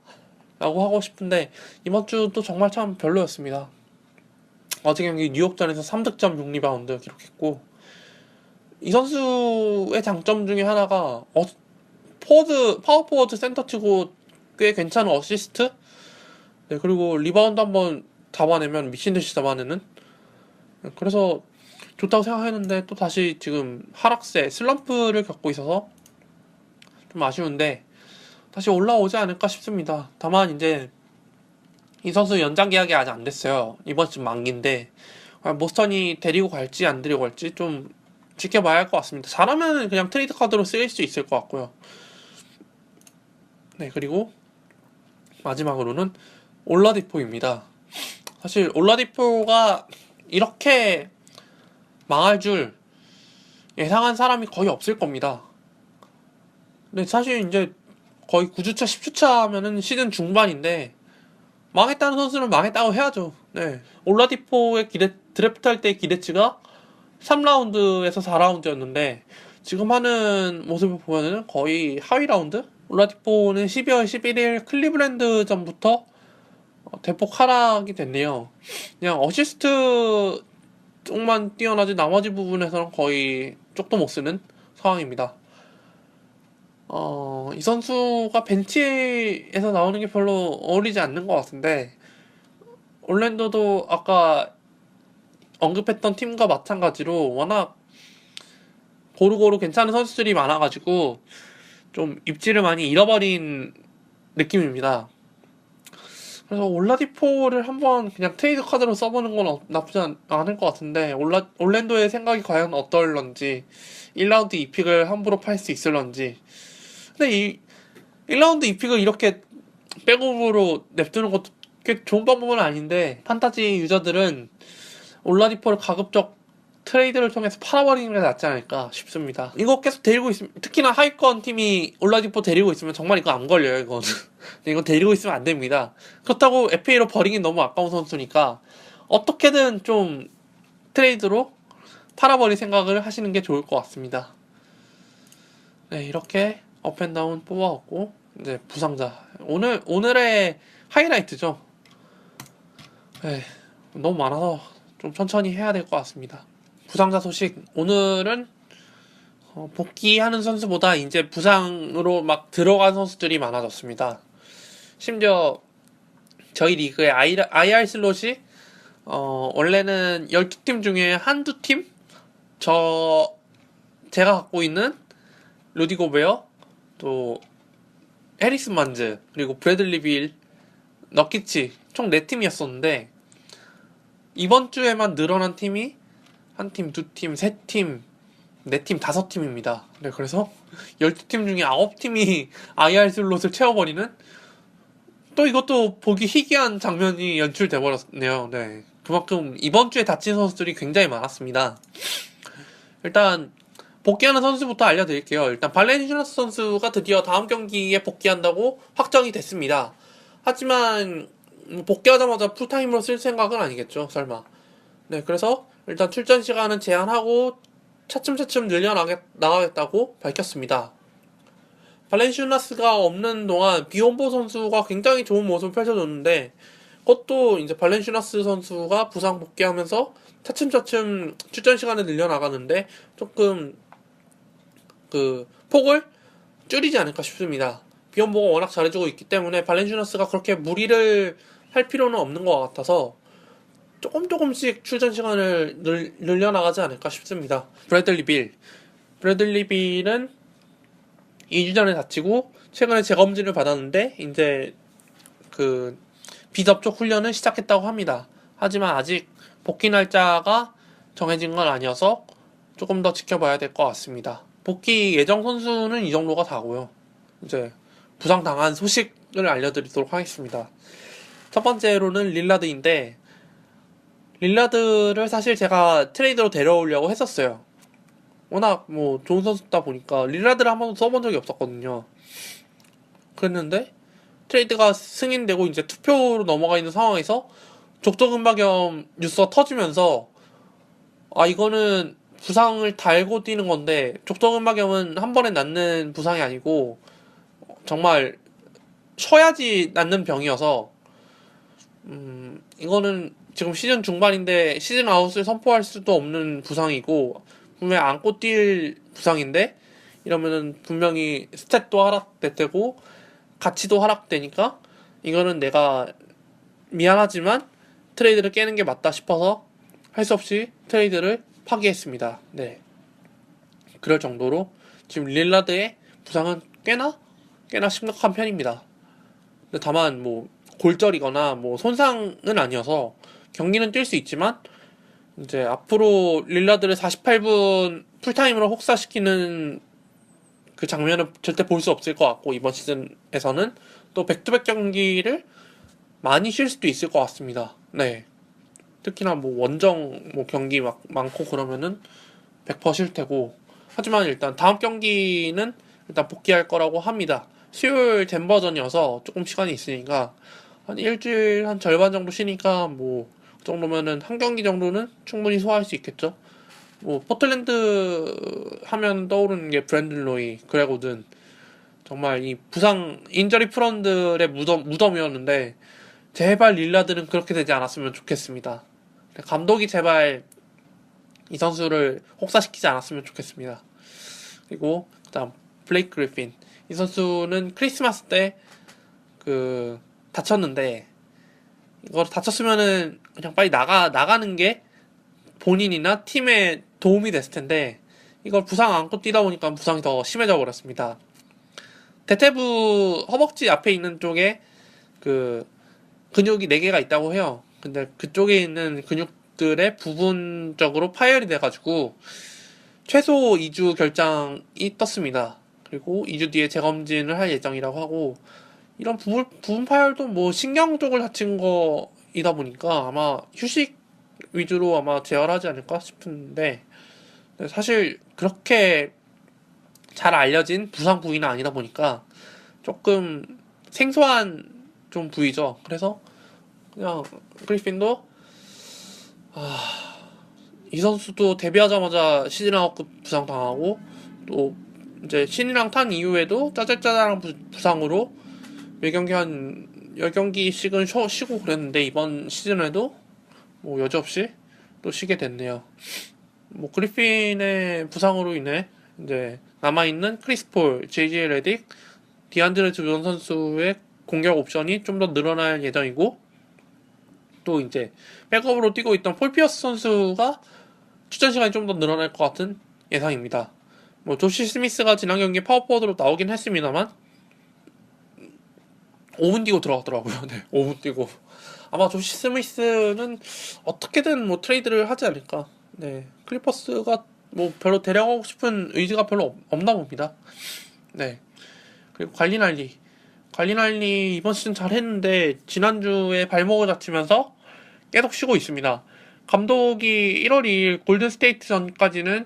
라고 하고 싶은데, 이번 주도 정말 참 별로였습니다. 어제 경기 뉴욕전에서 3득점 6리바운드 기록했고, 이 선수의 장점 중에 하나가 파워포워드 센터 치고 꽤 괜찮은 어시스트? 네, 그리고 리바운드 한번 잡아내면 미친듯이 잡아내는? 그래서 좋다고 생각했는데 또 다시 지금 하락세, 슬럼프를 겪고 있어서 좀 아쉬운데 다시 올라오지 않을까 싶습니다. 다만 이제 이 선수 연장 계약이 아직 안 됐어요. 이번 주 만기인데 보스턴이 데리고 갈지 안 데리고 갈지 좀 지켜봐야 할 것 같습니다. 잘하면 그냥 트레이드 카드로 쓰일 수 있을 것 같고요. 네, 그리고 마지막으로는 올라디포입니다. 사실 올라디포가 이렇게 망할 줄 예상한 사람이 거의 없을 겁니다. 근데 사실 이제 거의 9주차, 10주차 하면은 시즌 중반인데 망했다는 선수는 망했다고 해야죠. 네. 올라디포의 드래프트 할 때의 기대치가 3라운드에서 4라운드였는데 지금 하는 모습을 보면은 거의 하위 라운드? 올라디포는 12월 11일 클리블랜드 전부터 대폭 하락이 됐네요. 그냥 어시스트 쪽만 뛰어나지 나머지 부분에서는 거의 쪽도 못 쓰는 상황입니다. 이 선수가 벤치에서 나오는 게 별로 어울리지 않는 것 같은데, 올랜도도 아까 언급했던 팀과 마찬가지로 워낙 고루고루 괜찮은 선수들이 많아가지고 좀 입지를 많이 잃어버린 느낌입니다. 그래서 올라디포를 한번 그냥 트레이드 카드로 써보는 건 나쁘지 않을 것 같은데, 올랜도의 생각이 과연 어떨런지, 1라운드 2픽을 함부로 팔 수 있을런지. 근데 이 1라운드 2픽을 이렇게 백업으로 냅두는 것도 꽤 좋은 방법은 아닌데, 판타지 유저들은 올라디포를 가급적 트레이드를 통해서 팔아버리는 게 낫지 않을까 싶습니다. 이거 계속 데리고 있으면, 특히나 하위권 팀이 올라디포 데리고 있으면 정말 이거 안 걸려요, 이건. 이건 데리고 있으면 안 됩니다. 그렇다고 FA로 버리긴 너무 아까운 선수니까 어떻게든 좀 트레이드로 팔아버릴 생각을 하시는 게 좋을 것 같습니다. 네, 이렇게 업앤다운 뽑아왔고, 이제 부상자. 오늘의 하이라이트죠. 네, 너무 많아서 좀 천천히 해야 될 것 같습니다. 부상자 소식. 오늘은 복귀하는 선수보다 이제 부상으로 막 들어간 선수들이 많아졌습니다. 심지어 저희 리그의 IR 슬롯이 원래는 12팀 중에 한두 팀? 제가 갖고 있는 루디 고베어, 또 해리스 만즈, 그리고 브래들리 빌, 너키치 총 4팀이었었는데 이번 주에만 늘어난 팀이 한 팀, 두 팀, 세 팀, 4팀, 5팀입니다. 네, 그래서 12팀 중에 9팀이 IR 슬롯을 채워버리는, 또 이것도 보기 희귀한 장면이 연출돼 버렸네요. 네, 그만큼 이번 주에 다친 선수들이 굉장히 많았습니다. 일단 복귀하는 선수부터 알려드릴게요. 일단 발렌시우나스 선수가 드디어 다음 경기에 복귀한다고 확정이 됐습니다. 하지만 복귀하자마자 풀타임으로 쓸 생각은 아니겠죠, 설마. 네, 그래서 일단 출전 시간은 제한하고 차츰차츰 나가겠다고 밝혔습니다. 발렌시우나스가 없는 동안 비욘보 선수가 굉장히 좋은 모습을 펼쳐줬는데, 그것도 이제 발렌시우나스 선수가 부상 복귀하면서 차츰차츰 출전 시간을 늘려나가는데 조금 그 폭을 줄이지 않을까 싶습니다. 비욘보가 워낙 잘해주고 있기 때문에 발렌시우나스가 그렇게 무리를 할 필요는 없는 것 같아서 조금씩 출전 시간을 늘려나가지 않을까 싶습니다. 브래들리 빌은 2주 전에 다치고 최근에 재검진을 받았는데 이제 그 비접촉 훈련을 시작했다고 합니다. 하지만 아직 복귀 날짜가 정해진 건 아니어서 조금 더 지켜봐야 될 것 같습니다. 복귀 예정 선수는 이 정도가 다고요. 이제 부상 당한 소식을 알려드리도록 하겠습니다. 첫 번째로는 릴라드인데, 릴라드를 사실 제가 트레이드로 데려오려고 했었어요. 워낙 뭐 좋은 선수다 보니까 릴라드를 한 번도 써본 적이 없었거든요. 그랬는데 트레이드가 승인되고 이제 투표로 넘어가 있는 상황에서 족저근막염 뉴스가 터지면서, 이거는 부상을 달고 뛰는 건데, 족저근막염은 한 번에 낫는 부상이 아니고 정말 쉬어야지 낫는 병이어서 이거는 지금 시즌 중반인데 시즌 아웃을 선포할 수도 없는 부상이고 분명히 안고 뛸 부상인데 이러면은 분명히 스탯도 하락될 테고 가치도 하락되니까 이거는 내가 미안하지만 트레이드를 깨는 게 맞다 싶어서 할 수 없이 트레이드를 파기했습니다. 네. 그럴 정도로 지금 릴라드의 부상은 꽤나 심각한 편입니다. 근데 다만 뭐 골절이거나 뭐 손상은 아니어서 경기는 뛸 수 있지만 이제 앞으로 릴라드를 48분 풀타임으로 혹사시키는 그 장면은 절대 볼 수 없을 것 같고 이번 시즌에서는 또 백투백 경기를 많이 쉴 수도 있을 것 같습니다. 네. 특히나 뭐 원정 뭐 경기 막 많고 그러면은 100% 쉴 테고 하지만 일단 다음 경기는 일단 복귀할 거라고 합니다. 수요일 덴버전이어서 조금 시간이 있으니까 한 일주일 한 절반 정도 쉬니까 뭐 그 정도면은 한 경기 정도는 충분히 소화할 수 있겠죠. 뭐 포틀랜드 하면 떠오르는 게 브랜든 로이, 그레고 든 정말 이 부상 인저리 프론들의 무덤이었는데 제발 릴라드는 그렇게 되지 않았으면 좋겠습니다. 감독이 제발 이 선수를 혹사시키지 않았으면 좋겠습니다. 그리고 그다음 블레이크 그리핀, 이 선수는 크리스마스 때 그 다쳤는데 이거 다쳤으면은 그냥 빨리 나가는 게 본인이나 팀에 도움이 됐을 텐데 이걸 부상 안고 뛰다 보니까 부상이 더 심해져 버렸습니다. 대퇴부 허벅지 앞에 있는 쪽에 그 근육이 4개가 있다고 해요. 근데 그쪽에 있는 근육들의 부분적으로 파열이 돼가지고 최소 2주 결장이 떴습니다. 그리고 2주 뒤에 재검진을 할 예정이라고 하고 이런 부분 파열도 뭐 신경 쪽을 다친 거이다 보니까 아마 휴식 위주로 아마 재활하지 않을까 싶은데 사실 그렇게 잘 알려진 부상 부위는 아니다 보니까 조금 생소한 좀 부위죠. 그래서 그냥 그리핀도 이 선수도 데뷔하자마자 시즌아웃급 부상 당하고 또 이제 신이랑 탄 이후에도 짜잘짜잘한 부상으로 몇 경기 한 10경기씩은 쉬고 그랬는데 이번 시즌에도 뭐 여지없이 또 쉬게 됐네요. 뭐 그리핀의 부상으로 인해 이제 남아있는 크리스 폴, JJ 레딕, 디안드레 주전 선수의 공격 옵션이 좀 더 늘어날 예정이고 또 이제 백업으로 뛰고 있던 폴 피어스 선수가 출전 시간이 좀 더 늘어날 것 같은 예상입니다. 뭐 조시 스미스가 지난 경기 파워포워드로 나오긴 했습니다만 5분 뛰고 들어갔더라고요. 네, 5분 뛰고 아마 조시 스미스는 어떻게든 뭐 트레이드를 하지 않을까. 네, 클리퍼스가 뭐 별로 데려가고 싶은 의지가 별로 없나 봅니다. 네, 그리고 관리날리 이번 시즌 잘했는데 지난주에 발목을 다치면서 계속 쉬고 있습니다. 감독이 1월 2일 골든스테이트 전까지는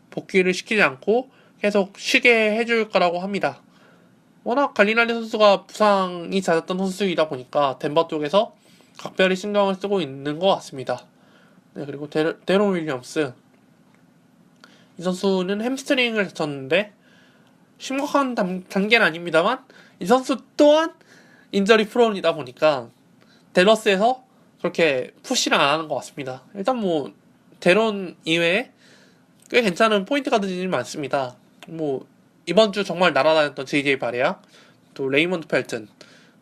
복귀를 시키지 않고 계속 쉬게 해줄 거라고 합니다. 워낙 갈리날리 선수가 부상이 잦았던 선수이다 보니까 덴버 쪽에서 각별히 신경을 쓰고 있는 것 같습니다. 네, 그리고 데론 윌리엄스, 이 선수는 햄스트링을 다쳤는데 심각한 단계는 아닙니다만 이 선수 또한 인저리 프론이다 보니까 댈러스에서 그렇게 푸시를 안 하는 것 같습니다. 일단 뭐 데론 이외에 꽤 괜찮은 포인트 가드들이 많습니다. 뭐 이번 주 정말 날아다녔던 JJ 바레아, 또 레이먼드 펠튼,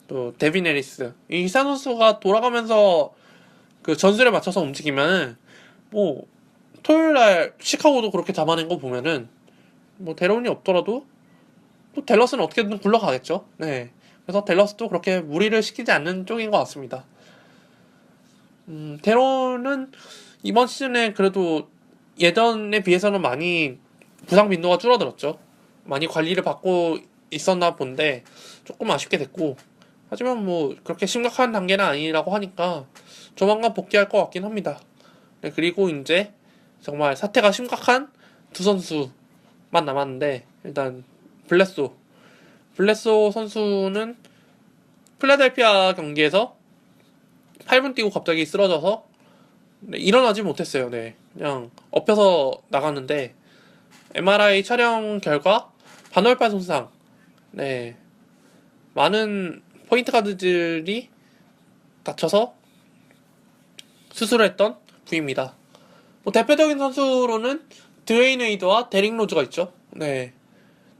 또 데빈 에리스, 이 선수가 돌아가면서 그 전술에 맞춰서 움직이면은 뭐 토요일날 시카고도 그렇게 잡아낸 거 보면은 뭐 데론이 없더라도 또 댈러스는 어떻게든 굴러가겠죠. 네, 그래서 댈러스도 그렇게 무리를 시키지 않는 쪽인 것 같습니다. 데론은 이번 시즌에 그래도 예전에 비해서는 많이 부상 빈도가 줄어들었죠. 많이 관리를 받고 있었나 본데 조금 아쉽게 됐고, 하지만 뭐 그렇게 심각한 단계는 아니라고 하니까 조만간 복귀할 것 같긴 합니다. 네, 그리고 이제 정말 사태가 심각한 두 선수만 남았는데 일단 블레소 선수는 필라델피아 경기에서 8분 뛰고 갑자기 쓰러져서 네, 일어나지 못했어요. 네, 그냥 엎혀서 나갔는데 MRI 촬영 결과 반월판 손상. 네, 많은 포인트 가드들이 다쳐서 수술을 했던 부위입니다. 뭐 대표적인 선수로는 드웨인 웨이드와 데릭 로즈가 있죠. 네.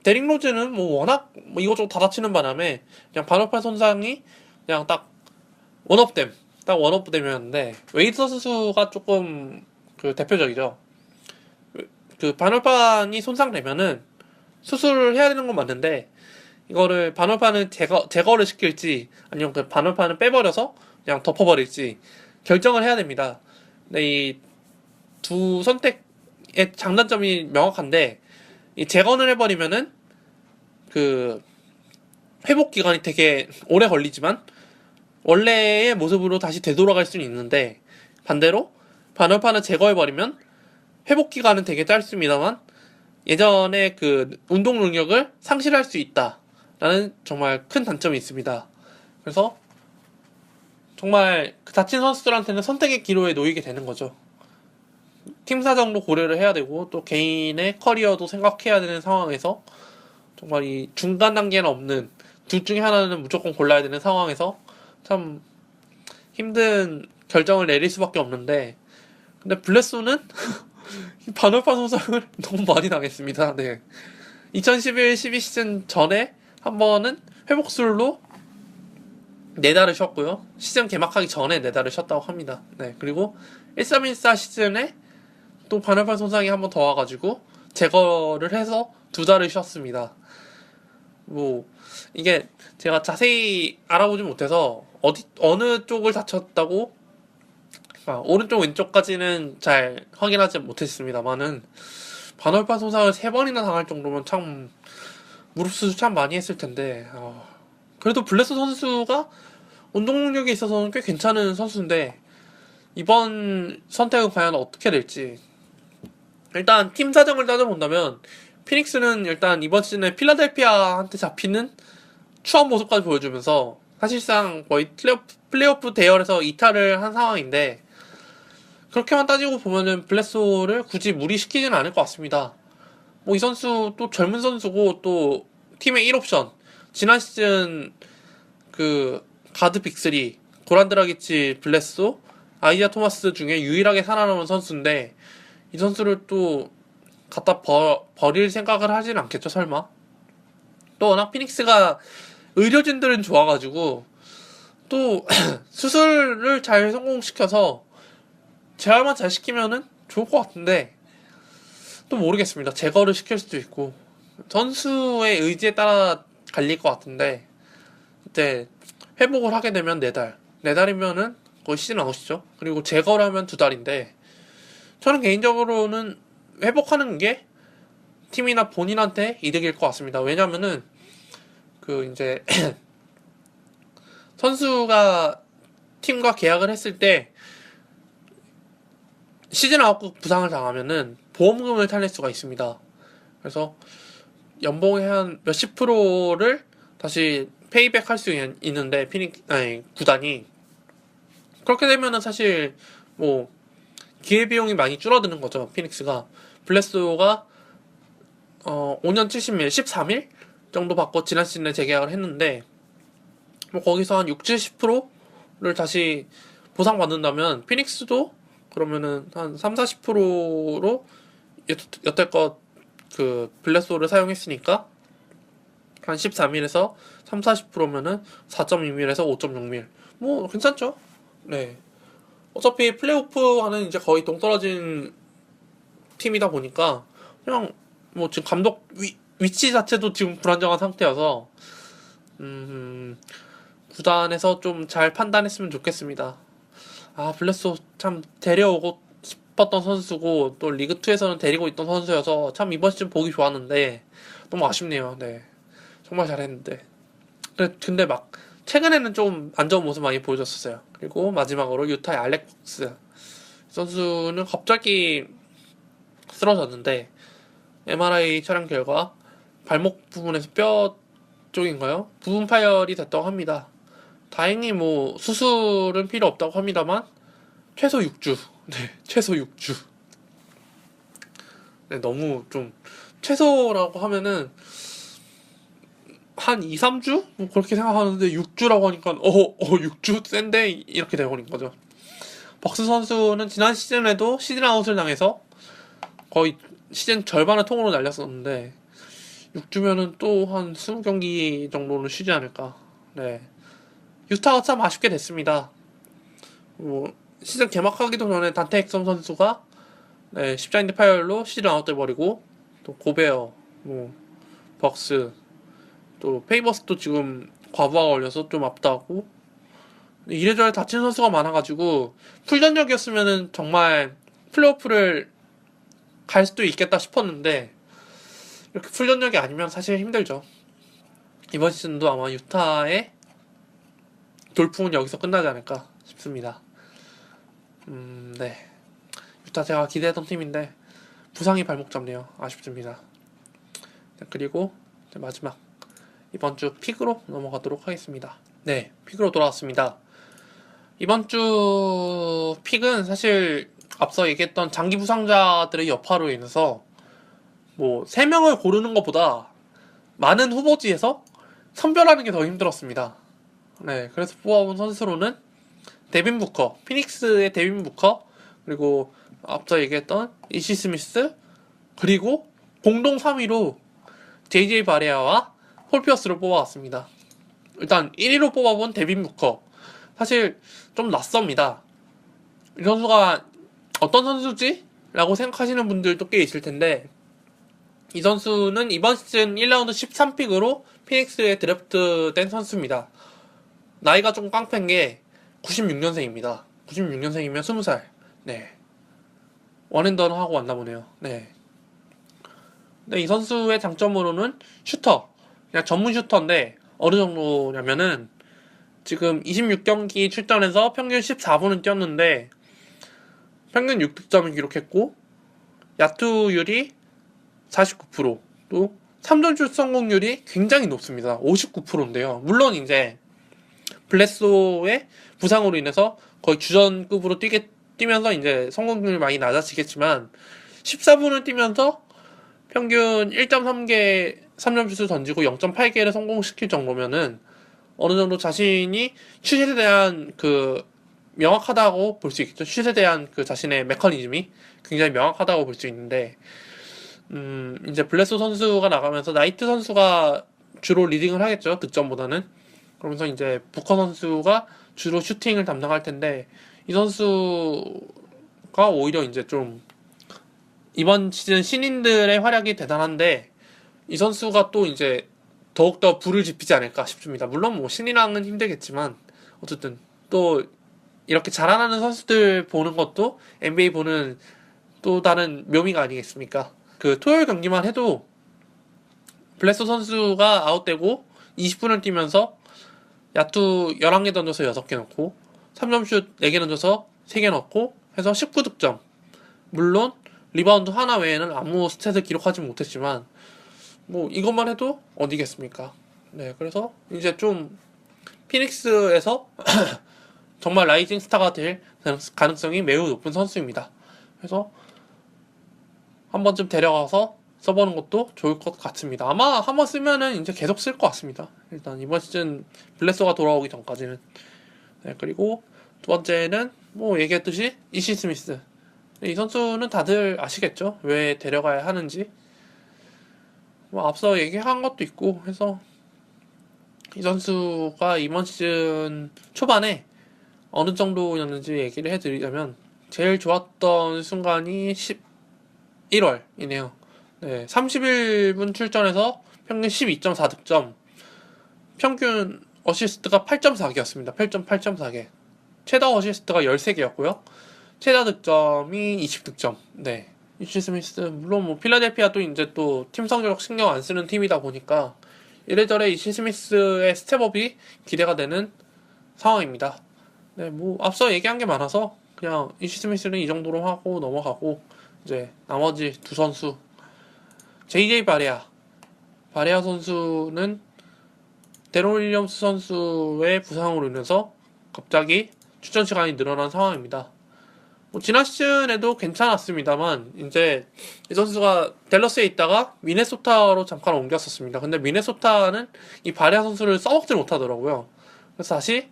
데릭 로즈는 뭐 워낙 뭐 이것저것 다 다치는 바람에 그냥 반월판 손상이 그냥 딱 원업됨이었는데, 웨이드 선수가 조금 그 대표적이죠. 그 반월판이 손상되면은 수술을 해야 되는 건 맞는데, 이거를 반월판을 제거를 시킬지 아니면 그 반월판을 빼버려서 그냥 덮어버릴지 결정을 해야 됩니다. 근데 이 두 선택의 장단점이 명확한데, 이 제거를 해버리면은 그 회복 기간이 되게 오래 걸리지만 원래의 모습으로 다시 되돌아갈 수는 있는데, 반대로 반월판을 제거해버리면 회복 기간은 되게 짧습니다만 예전에 그 운동 능력을 상실할 수 있다라는 정말 큰 단점이 있습니다. 그래서 정말 그 다친 선수들한테는 선택의 기로에 놓이게 되는 거죠. 팀 사정도 고려를 해야 되고 또 개인의 커리어도 생각해야 되는 상황에서 정말 이 중간 단계는 없는, 둘 중에 하나는 무조건 골라야 되는 상황에서 참 힘든 결정을 내릴 수밖에 없는데, 근데 블레소는 반월판 손상을 너무 많이 당했습니다. 네. 2011-12 시즌 전에 한 번은 회복술로 4달을 쉬었고요. 시즌 개막하기 전에 4달을 쉬었다고 합니다. 네. 그리고 13-14 시즌에 또 반월판 손상이 한 번 더 와가지고 제거를 해서 2달을 쉬었습니다. 뭐 이게 제가 자세히 알아보지 못해서 어느 쪽을 다쳤다고, 오른쪽 왼쪽까지는 잘 확인하지 못했습니다만은 반월판 손상을 3번이나 당할 정도면 참 무릎 수술 참 많이 했을 텐데, 그래도 블레스 선수가 운동 능력에 있어서는 꽤 괜찮은 선수인데 이번 선택은 과연 어떻게 될지. 일단 팀 사정을 따져본다면 피닉스는 일단 이번 시즌에 필라델피아한테 잡히는 추한 모습까지 보여주면서 사실상 거의 플레이오프 대열에서 이탈을 한 상황인데, 그렇게만 따지고 보면은 블레소를 굳이 무리시키지는 않을 것 같습니다. 뭐 이 선수 또 젊은 선수고 또 팀의 1옵션, 지난 시즌 그 가드 빅3 고란 드라기치, 블레소, 아이디아 토마스 중에 유일하게 살아남은 선수인데, 이 선수를 또 갖다 버릴 생각을 하진 않겠죠, 설마? 또 워낙 피닉스가 의료진들은 좋아가지고 또 수술을 잘 성공시켜서 재활만 잘 시키면은 좋을 것 같은데, 또 모르겠습니다. 제거를 시킬 수도 있고 선수의 의지에 따라 갈릴 것 같은데, 그때 회복을 하게 되면 4달이면은 거의 시즌 아웃이죠. 그리고 제거를 하면 2달인데, 저는 개인적으로는 회복하는 게 팀이나 본인한테 이득일 것 같습니다. 왜냐면은 그 이제 선수가 팀과 계약을 했을 때 시즌 아웃 부상을 당하면은 보험금을 탈낼 수가 있습니다. 그래서 연봉의 한 몇십 프로를 다시 페이백 할 수 있는데, 구단이 그렇게 되면은 사실 뭐 기회비용이 많이 줄어드는 거죠. 피닉스가. 블레스가 5년 70밀 13일 정도 받고 지난 시즌에 재계약을 했는데, 뭐 거기서 한 60-70%를 다시 보상받는다면 피닉스도 그러면은 한 30-40%로 여태껏 그 블레소를 사용했으니까 한 14밀에서 30-40%면은 4.2밀에서 5.6밀, 뭐 괜찮죠? 네. 어차피 플레이오프와는 이제 거의 동떨어진 팀이다 보니까 그냥 뭐 지금 감독 위치 자체도 지금 불안정한 상태여서 구단에서 좀 잘 판단했으면 좋겠습니다. 블레소 참 데려오고 싶었던 선수고 또 리그2에서는 데리고 있던 선수여서 참 이번 시즌 보기 좋았는데 너무 아쉽네요. 네. 정말 잘했는데. 근데 막 최근에는 좀 안 좋은 모습 많이 보여줬었어요. 그리고 마지막으로 유타의 알렉 폭스 선수는 갑자기 쓰러졌는데, MRI 촬영 결과 발목 부분에서 뼈 쪽인가요? 부분 파열이 됐다고 합니다. 다행히 뭐 수술은 필요 없다고 합니다만 최소 6주. 네, 최소 6주. 네, 너무 좀 최소라고 하면은 한 2-3주? 뭐 그렇게 생각하는데 6주라고 하니까 6주 센데 이렇게 돼버린 거죠. 벅스 선수는 지난 시즌에도 시즌 아웃을 당해서 거의 시즌 절반을 통으로 날렸었는데 6주면은 또 한 20경기 정도는 쉬지 않을까. 네. 유타가 참 아쉽게 됐습니다. 뭐 시즌 개막하기도 전에 단테 엑섬 선수가 네, 십자인대 파열로 시즌 아웃돼 버리고 또 고베어, 뭐 벅스, 또 페이버스도 지금 과부하가 걸려서 좀 아프다고. 이래저래 다친 선수가 많아가지고 풀전력이었으면은 정말 플레이오프를 갈 수도 있겠다 싶었는데 이렇게 풀전력이 아니면 사실 힘들죠. 이번 시즌도 아마 유타의 돌풍은 여기서 끝나지 않을까 싶습니다. 네. 유타 제가 기대했던 팀인데 부상이 발목 잡네요. 아쉽습니다. 네, 그리고 마지막 이번 주 픽으로 넘어가도록 하겠습니다. 네, 픽으로 돌아왔습니다. 이번 주 픽은 사실 앞서 얘기했던 장기 부상자들의 여파로 인해서 뭐 3명을 고르는 것보다 많은 후보지에서 선별하는 게 더 힘들었습니다. 네, 그래서 뽑아본 선수로는 데빈 부커, 피닉스의 데빈 부커, 그리고 앞서 얘기했던 이시 스미스, 그리고 공동 3위로 JJ 바레아와 폴 피어스를 뽑아왔습니다. 일단 1위로 뽑아본 데빈 부커. 사실 좀 낯섭니다. 이 선수가 어떤 선수지? 라고 생각하시는 분들도 꽤 있을 텐데 이 선수는 이번 시즌 1라운드 13픽으로 피닉스에 드래프트 된 선수입니다. 나이가 좀 깡패인 게 96년생입니다. 96년생이면 20살. 네. 원앤더는 하고 왔나 보네요. 네. 근데 이 선수의 장점으로는 슈터. 그냥 전문 슈터인데 어느 정도냐면은 지금 26경기 출전해서 평균 14분은 뛰었는데 평균 6득점을 기록했고 야투율이 49%, 또 3점슛 성공률이 굉장히 높습니다. 59%인데요. 물론 이제 블레소의 부상으로 인해서 거의 주전급으로 뛰면서 이제 성공률이 많이 낮아지겠지만 14분을 뛰면서 평균 1.3개 3점슛을 던지고 0.8개를 성공시킬 정도면은 어느 정도 자신이 슛에 대한 그 명확하다고 볼 수 있겠죠. 슛에 대한 그 자신의 메커니즘이 굉장히 명확하다고 볼 수 있는데 이제 블레소 선수가 나가면서 나이트 선수가 주로 리딩을 하겠죠. 득점보다는. 그러면서 이제 부커 선수가 주로 슈팅을 담당할 텐데 이 선수가 오히려 이제 좀 이번 시즌 신인들의 활약이 대단한데 이 선수가 또 이제 더욱더 불을 지피지 않을까 싶습니다. 물론 뭐 신인왕은 힘들겠지만 어쨌든 또 이렇게 자라나는 선수들 보는 것도 NBA 보는 또 다른 묘미가 아니겠습니까? 그 토요일 경기만 해도 블레소 선수가 아웃되고 20분을 뛰면서 야투 11개 던져서 6개 넣고 3점슛 4개 던져서 3개 넣고 해서 19득점. 물론 리바운드 하나 외에는 아무 스탯을 기록하지 못했지만 뭐 이것만 해도 어디겠습니까? 네, 그래서 이제 좀 피닉스에서 정말 라이징 스타가 될 가능성이 매우 높은 선수입니다. 그래서 한 번쯤 데려가서 써보는 것도 좋을 것 같습니다. 아마 한 번 쓰면은 이제 계속 쓸 것 같습니다. 일단 이번 시즌 블레소가 돌아오기 전까지는. 네, 그리고 두 번째는 뭐 얘기했듯이 이시 스미스. 이 선수는 다들 아시겠죠? 왜 데려가야 하는지. 뭐 앞서 얘기한 것도 있고 해서 이 선수가 이번 시즌 초반에 어느 정도였는지 얘기를 해드리자면 제일 좋았던 순간이 11월이네요. 네, 31분 출전해서 평균 12.4득점, 평균 어시스트가 8.4개였습니다. 8.4개. 최다 어시스트가 13개였고요. 최다 득점이 20득점. 네. 이시 스미스, 물론 뭐 필라델피아도 이제 또 팀 성적 신경 안 쓰는 팀이다 보니까 이래저래 이시 스미스의 스텝업이 기대가 되는 상황입니다. 네, 뭐 앞서 얘기한 게 많아서 그냥 이시 스미스는 이 정도로 하고 넘어가고 이제 나머지 두 선수 JJ 바레아 선수는 데론 윌리엄스 선수의 부상으로 인해서 갑자기 출전 시간이 늘어난 상황입니다. 뭐 지난 시즌에도 괜찮았습니다만 이제 이 선수가 댈러스에 있다가 미네소타로 잠깐 옮겼었습니다. 근데 미네소타는 이 바레아 선수를 써먹질 못하더라고요. 그래서 다시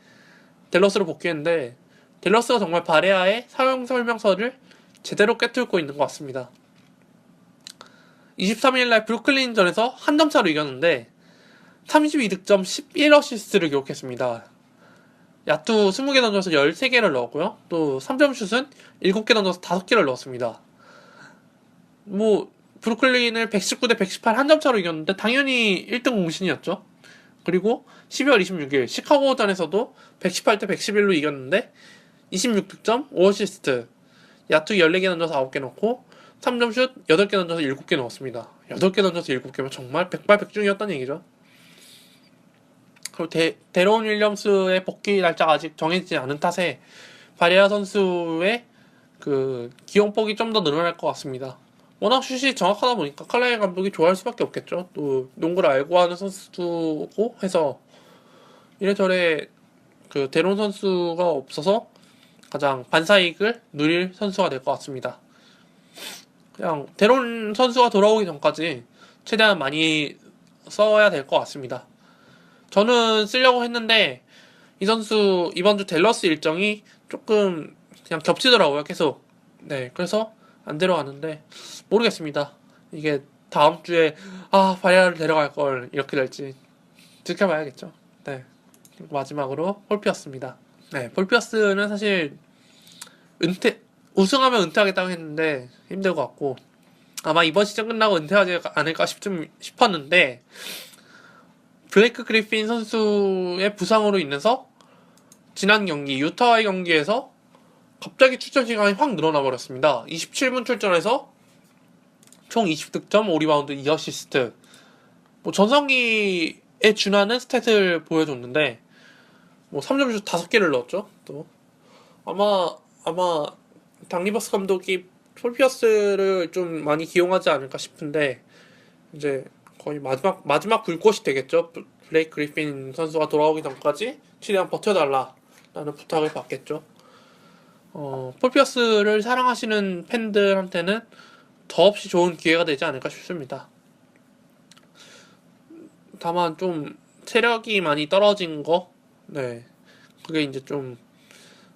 댈러스로 복귀했는데 댈러스가 정말 바레아의 사용 설명서를 제대로 꿰뚫고 있는 것 같습니다. 23일날 브루클린전에서 한 점 차로 이겼는데 32득점 11어시스트를 기록했습니다. 야투 20개 던져서 13개를 넣었고요. 또 3점슛은 7개 던져서 5개를 넣었습니다. 브루클린을 119대 118 한 점 차로 이겼는데 당연히 1등 공신이었죠. 그리고 12월 26일 시카고전에서도 118대 111로 이겼는데 26득점 5어시스트, 야투 14개 던져서 9개 넣고 3점슛 8개 던져서 7개 넣었습니다. 8개 던져서 7개면 정말 백발백중이었다는 얘기죠. 그리고 데론 윌리엄스의 복귀 날짜가 아직 정해지지 않은 탓에 바레아 선수의 그 기용폭이 좀 더 늘어날 것 같습니다. 워낙 슛이 정확하다 보니까 칼라일 감독이 좋아할 수밖에 없겠죠. 또 농구를 알고 하는 선수고 해서 이래저래 그 데론 선수가 없어서 가장 반사이익을 누릴 선수가 될 것 같습니다. 그냥 데론 선수가 돌아오기 전까지 최대한 많이 써야 될 것 같습니다. 저는 쓰려고 했는데 이 선수 이번 주 댈러스 일정이 조금 그냥 겹치더라고요. 계속. 네, 그래서 안 데려가는데 모르겠습니다. 이게 다음 주에 바레아를 데려갈 걸 이렇게 될지 지켜봐야겠죠. 네, 마지막으로 폴피어스입니다. 네, 폴피어스는 사실 우승하면 은퇴하겠다고 했는데 힘들 것 같고 아마 이번 시즌 끝나고 은퇴하지 않을까 싶었는데 블레이크 그리핀 선수의 부상으로 인해서 지난 경기 유타와의 경기에서 갑자기 출전 시간이 확 늘어나 버렸습니다. 27분 출전해서 총 20득점, 5리바운드, 2어시스트. 전성기에 준하는 스탯을 보여줬는데 3점슛 5개를 넣었죠. 또 아마 당 리버스 감독이 폴피어스를 좀 많이 기용하지 않을까 싶은데 이제 거의 마지막 불꽃이 되겠죠. 블레이크 그리핀 선수가 돌아오기 전까지 최대한 버텨달라라는 부탁을 받겠죠. 폴피어스를 사랑하시는 팬들한테는 더없이 좋은 기회가 되지 않을까 싶습니다. 다만 좀 체력이 많이 떨어진 거, 네, 그게 이제 좀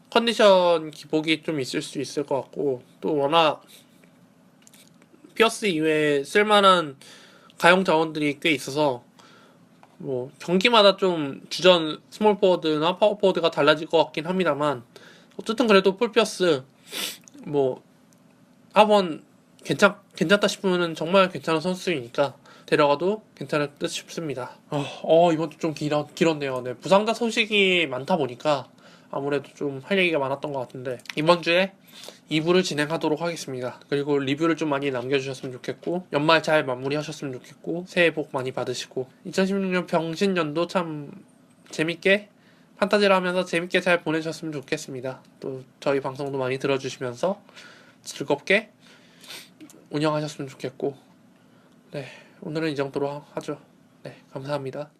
컨디션 기복이 좀 있을 수 있을 것 같고 또 워낙 피어스 이외에 쓸만한 가용 자원들이 꽤 있어서 경기마다 좀 주전 스몰 포워드나 파워 포워드가 달라질 것 같긴 합니다만 어쨌든 그래도 폴 피어스 한번 괜찮다 싶으면 정말 괜찮은 선수이니까 데려가도 괜찮을 듯 싶습니다. 이번 주 좀 길었네요. 네, 부상자 소식이 많다 보니까 아무래도 좀 할 얘기가 많았던 것 같은데 이번 주에 2부를 진행하도록 하겠습니다. 그리고 리뷰를 좀 많이 남겨주셨으면 좋겠고 연말 잘 마무리하셨으면 좋겠고 새해 복 많이 받으시고 2016년 병신년도 참 재밌게 판타지를 하면서 재밌게 잘 보내셨으면 좋겠습니다. 또 저희 방송도 많이 들어주시면서 즐겁게 운영하셨으면 좋겠고 네, 오늘은 이 정도로 하죠. 네, 감사합니다.